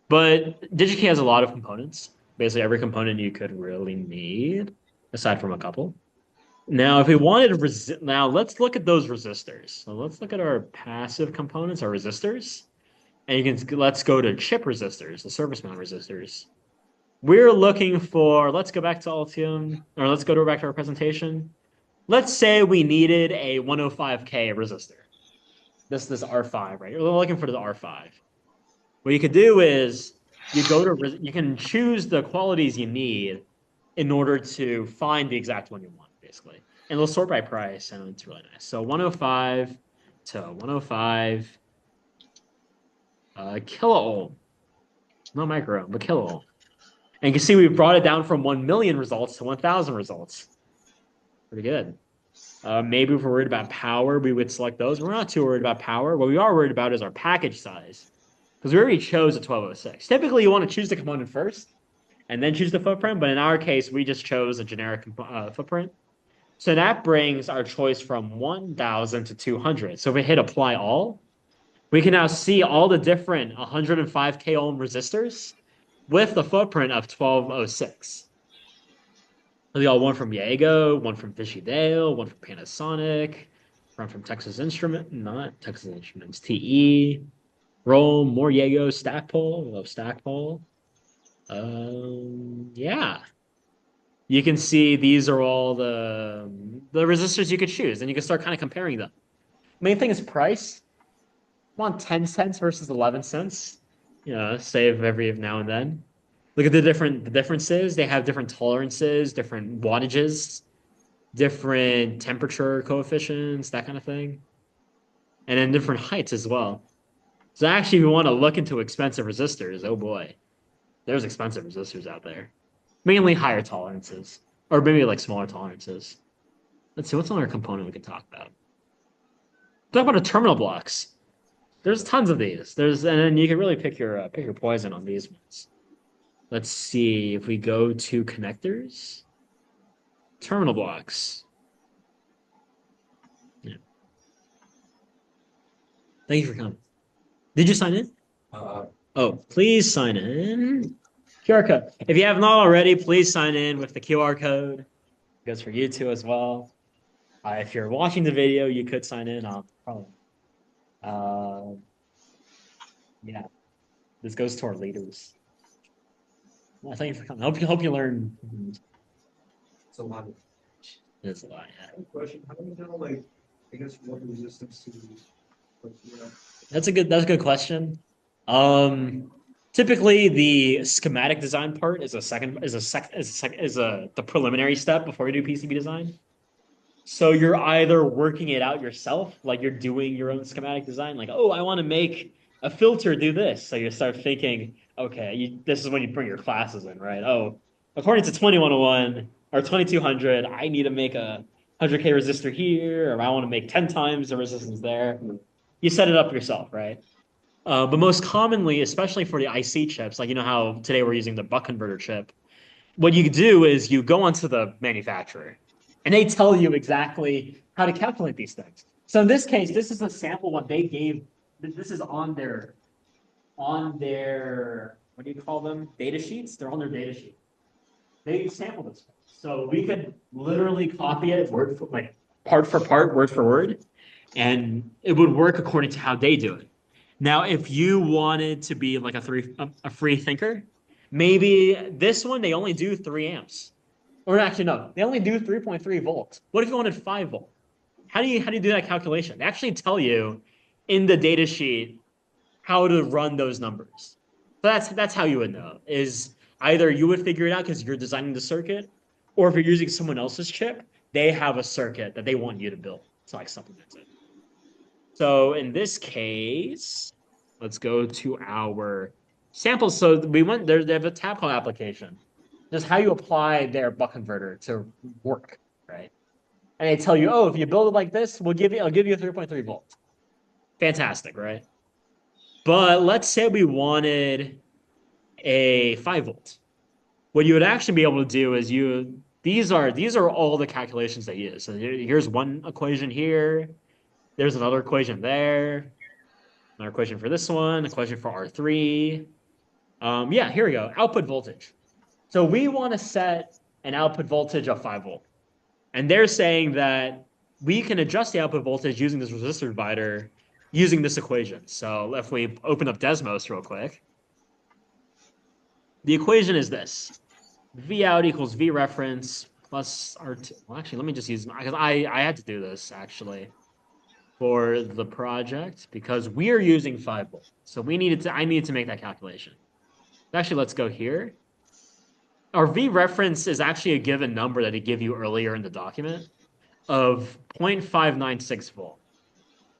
but DigiKey has a lot of components. Basically, every component you could really need, aside from a couple. Now, if we wanted now let's look at those resistors. So let's look at our passive components, our resistors, and let's go to chip resistors, the surface mount resistors. We're looking for, let's go back to Altium, or let's go back to our presentation. Let's say we needed a 105K resistor. This R5, right? We're looking for the R5. What you could do is you can choose the qualities you need in order to find the exact one you want, basically. And they'll sort by price, and it's really nice. So 105 to 105 kiloohm. Not micro, but kiloohm. And you can see we brought it down from 1 million results to 1,000 results. Pretty good. Maybe if we're worried about power, we would select those. We're not too worried about power. What we are worried about is our package size, because we already chose a 1206. Typically, you want to choose the component first and then choose the footprint. But in our case, we just chose a generic footprint. So that brings our choice from 1,000 to 200. So if we hit apply all, we can now see all the different 105K ohm resistors with the footprint of 1206. We got one from Yaego, one from Fishy Dale, one from Panasonic, one from Texas Instrument, not Texas Instruments, TE, Rome, more Yaego, Stackpole. We love Stackpole. Yeah. You can see these are all the resistors you could choose, and you can start kind of comparing them. Main thing is price. Want 10 cents versus 11 cents. You know, save every now and then. Look at the differences. They have different tolerances, different wattages, different temperature coefficients, that kind of thing. And then different heights as well. So actually, if you want to look into expensive resistors, oh boy, there's expensive resistors out there. Mainly higher tolerances, or maybe like smaller tolerances. Let's see, what's another component we can talk about? Talk about the terminal blocks. There's tons of these. And then you can really pick your poison on these ones. Let's see if we go to connectors, terminal blocks. Yeah. Thank you for coming. Did you sign in? Oh, please sign in. QR code. If you have not already, please sign in with the QR code. It goes for you too as well. If you're watching the video, you could sign in. Probably. Yeah, this goes to our leaders. Well, thank you for coming. Hope you learn. It's a lot. It's a lot, yeah. Question: how do we know, like, I guess, what resistance to use? That's a good question. Typically the schematic design part is a second is a sec is a sec is a the preliminary step before you do PCB design. So you're either working it out yourself, like you're doing your own schematic design, like, oh, I want to make a filter do this. So you start thinking, okay, this is when you bring your classes in, right? Oh, according to 2101 or 2200, I need to make a 100K resistor here, or I want to make 10 times the resistance there. You set it up yourself, right? But most commonly, especially for the IC chips, like you know how today we're using the buck converter chip, what you do is you go onto the manufacturer and they tell you exactly how to calculate these things. So in this case, this is a sample what they gave. This is on their what do you call them? Data sheets. They're on their data sheet. They sample this. So we could literally copy it word for like part for part, word for word, and it would work according to how they do it. Now, if you wanted to be like a free thinker, maybe this one they only do 3 amps. Or actually, no, they only do 3.3 volts. What if you wanted 5 volt? How do you do that calculation? They actually tell you in the data sheet how to run those numbers. So that's how you would know. Is either you would figure it out because you're designing the circuit, or if you're using someone else's chip, they have a circuit that they want you to build. So like supplements it. So in this case, let's go to our samples. So we went there. They have a tab called application. Just how you apply their buck converter to work, right? And they tell you, oh, if you build it like this, I'll give you a 3.3 volts. Fantastic, right? But let's say we wanted a 5 volt. What you would actually be able to do is these are all the calculations they use. So here's one equation here. There's another equation there. Another equation for this one, equation for R3. Yeah, here we go. Output voltage. So we want to set an output voltage of 5 volt. And they're saying that we can adjust the output voltage using this resistor divider using this equation. So if we open up Desmos real quick, the equation is this. V out equals V reference plus R2. Well, actually, let me just use, because I had to do this actually for the project because we are using 5 volt. So I needed to make that calculation. Actually, let's go here. Our V reference is actually a given number that they give you earlier in the document of 0.596 volt.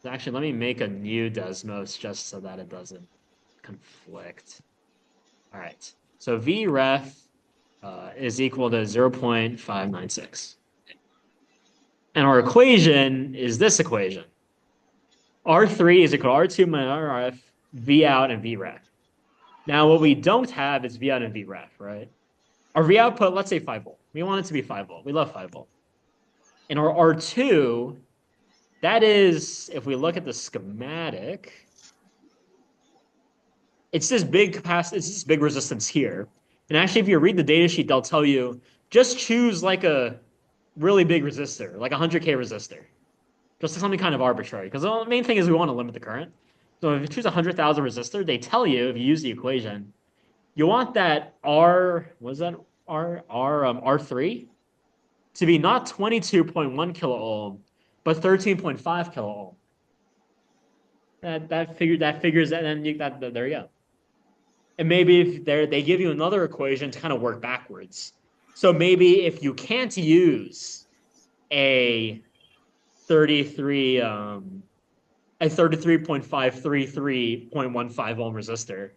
Actually, let me make a new Desmos just so that it doesn't conflict. All right. So V ref is equal to 0.596. And our equation is this equation. R3 is equal to R2 minus RF, V out, and V ref. Now, what we don't have is V out and V ref, right? Our V output, let's say 5 volt. We want it to be 5 volt. We love 5 volt. And our R2, that is, if we look at the schematic, it's this big capacity, it's this big resistance here. And actually, if you read the data sheet, they'll tell you just choose like a really big resistor, like a 100K resistor. Just something kind of arbitrary. Because the main thing is we want to limit the current. So if you choose a 100,000 resistor, they tell you, if you use the equation, you want that R3 to be not 22.1 kilo ohm, but 13.5 kilo ohm. That figures that, and there you go. And maybe if they give you another equation to kind of work backwards. So maybe if you can't use a 33.533.15 ohm resistor,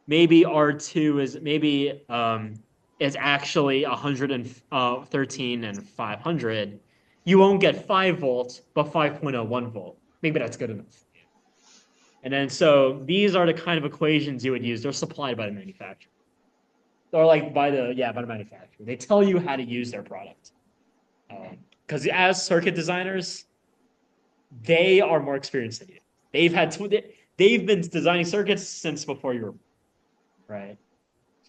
maybe R2 is actually 113 and 500. You won't get 5 volts, but 5.01 volt. Maybe that's good enough. And then so these are the kind of equations you would use. They're supplied by the manufacturer. Or like by the manufacturer. They tell you how to use their product. Because as circuit designers, they are more experienced than you. They've been designing circuits since before you were, right?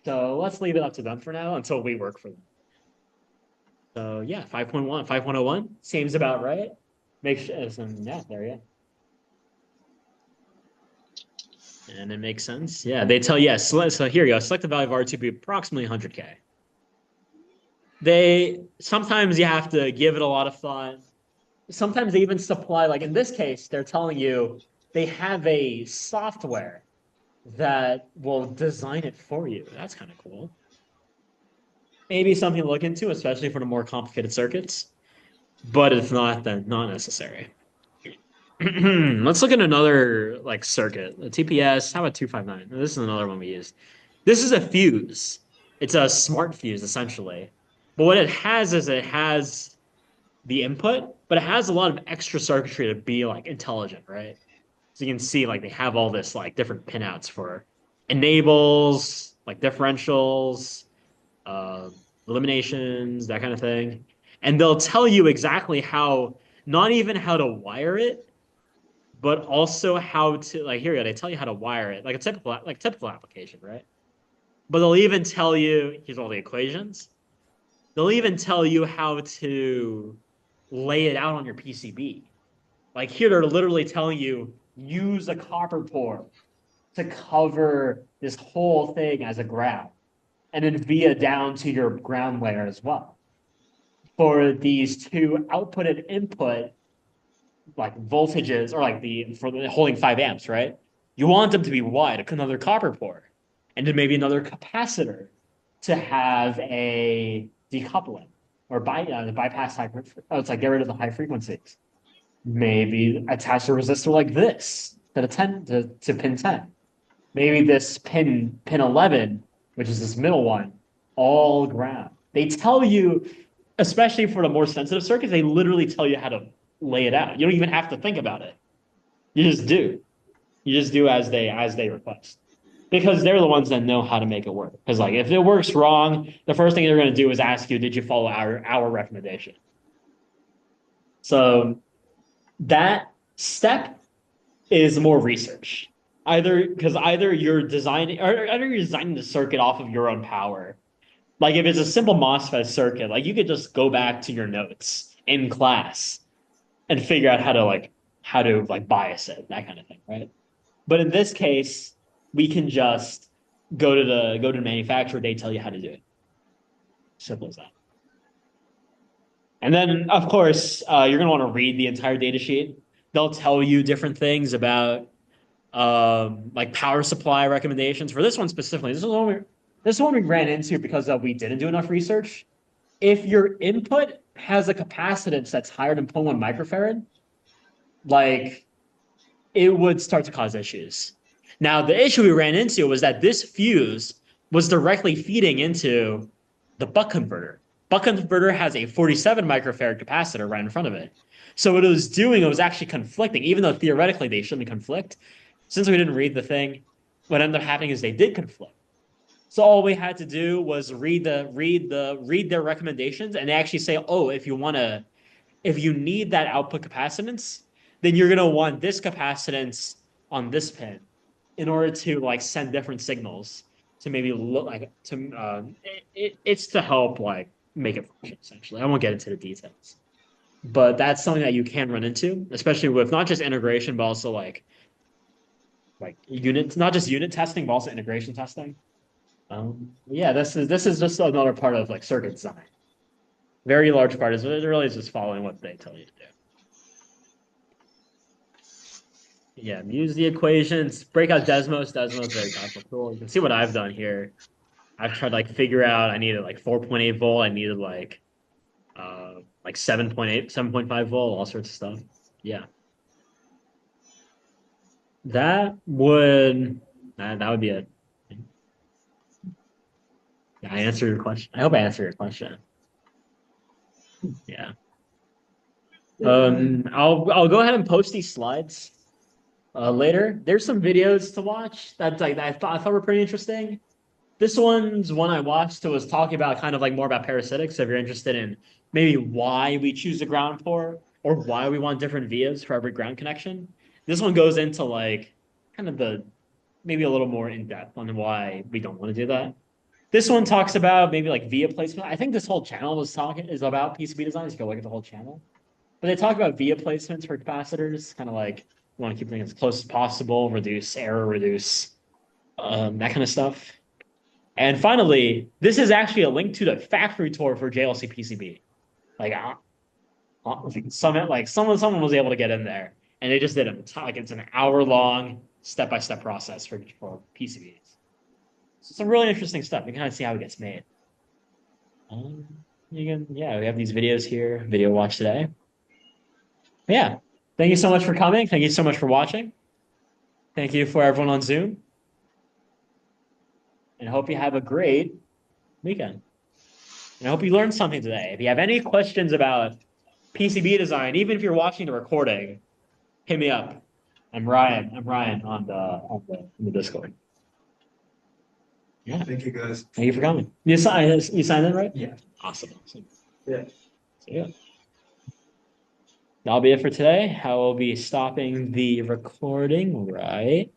So let's leave it up to them for now until we work for them. So yeah, 5.1, 5.01 seems about right. Make sure, yeah, there you go. And it makes sense. Yeah, they tell, yes. So here you go. Select the value of R to be approximately 100K. Sometimes you have to give it a lot of thought. Sometimes they even supply, like in this case, they're telling you they have a software that will design it for you. That's kind of cool. Maybe something to look into, especially for the more complicated circuits. But if not, then not necessary. Let's look at another like circuit. The TPS, how about 259? This is another one we use. This is a fuse. It's a smart fuse, essentially. But what it has is it has the input, but it has a lot of extra circuitry to be like intelligent, right? So you can see like they have all this like different pinouts for enables, like differentials, uh, eliminations, that kind of thing. And they'll tell you exactly how, not even how to wire it, but also how to like here they tell you how to wire it, like a typical application, right? But they'll even tell you, here's all the equations. They'll even tell you how to lay it out on your PCB. Like here, they're literally telling you use a copper pore to cover this whole thing as a ground, and then via down to your ground layer as well. For these two output and input like voltages, or like the for the holding 5 amps, right? You want them to be wide, another copper pore, and then maybe another capacitor to have a decoupling or bypass high. Oh, it's like get rid of the high frequencies. Maybe attach a resistor like this to the 10 to pin 10. Maybe this pin 11, which is this middle one, all ground. They tell you, especially for the more sensitive circuits, they literally tell you how to lay it out. You don't even have to think about it. You just do. You just do as they request. Because they're the ones that know how to make it work. Because like if it works wrong, the first thing they're going to do is ask you, did you follow our recommendation? So that step is more research. Either you're designing the circuit off of your own power. Like if it's a simple MOSFET circuit, like you could just go back to your notes in class and figure out how to bias it, that kind of thing, right? But in this case, we can just go to the manufacturer, they tell you how to do it. Simple as that. And then, of course, you're going to want to read the entire data sheet. They'll tell you different things about like power supply recommendations. For this one specifically, this one we ran into because we didn't do enough research. If your input has a capacitance that's higher than 0.1 microfarad, like it would start to cause issues. Now, the issue we ran into was that this fuse was directly feeding into the buck converter. Buck converter has a 47 microfarad capacitor right in front of it. So what it was doing, it was actually conflicting, even though theoretically they shouldn't conflict. Since we didn't read the thing, what ended up happening is they did conflict. So all we had to do was read their recommendations, and they actually say, oh, if you need that output capacitance, then you're gonna want this capacitance on this pin in order to like send different signals to maybe look like it's to help like make it function essentially. I won't get into the details, but that's something that you can run into, especially with not just integration, but also like units, not just unit testing, but also integration testing. Yeah, this is just another part of like circuit design. Very large part is it really is just following what they tell you to do. Yeah, use the equations, break out Desmos. Desmos is very powerful tool. You can see what I've done here. I've tried to like figure out I needed like 4.8 volt, I needed like 7.8, 7.5 volt, all sorts of stuff. Yeah. That would be it. Yeah, I answered your question. I hope I answered your question. Yeah. I'll go ahead and post these slides later. There's some videos to watch that like I thought were pretty interesting. This one's one I watched. It was talking about kind of like more about parasitics. So if you're interested in maybe why we choose a ground port or why we want different vias for every ground connection, this one goes into like kind of the maybe a little more in depth on why we don't want to do that. This one talks about maybe like via placement. I think this whole channel is about PCB design. So you go look at the whole channel. But they talk about via placements for capacitors, kind of like you want to keep things as close as possible, reduce error, reduce that kind of stuff. And finally, this is actually a link to the factory tour for JLC PCB. Like, someone was able to get in there and they just did it. Like it's an hour-long step-by-step process for PCBs. So it's a really interesting stuff. You can kind of see how it gets made. You can, yeah, we have these videos here. Video watch today. Yeah. Thank you so much for coming. Thank you so much for watching. Thank you for everyone on Zoom. And I hope you have a great weekend. And I hope you learned something today. If you have any questions about PCB design, even if you're watching the recording, hit me up. I'm Ryan. I'm Ryan on the Discord. Yeah. Thank you, guys. Thank you for coming. You signed in, right? Yeah. Awesome. Yeah. So yeah. That'll be it for today. I will be stopping the recording right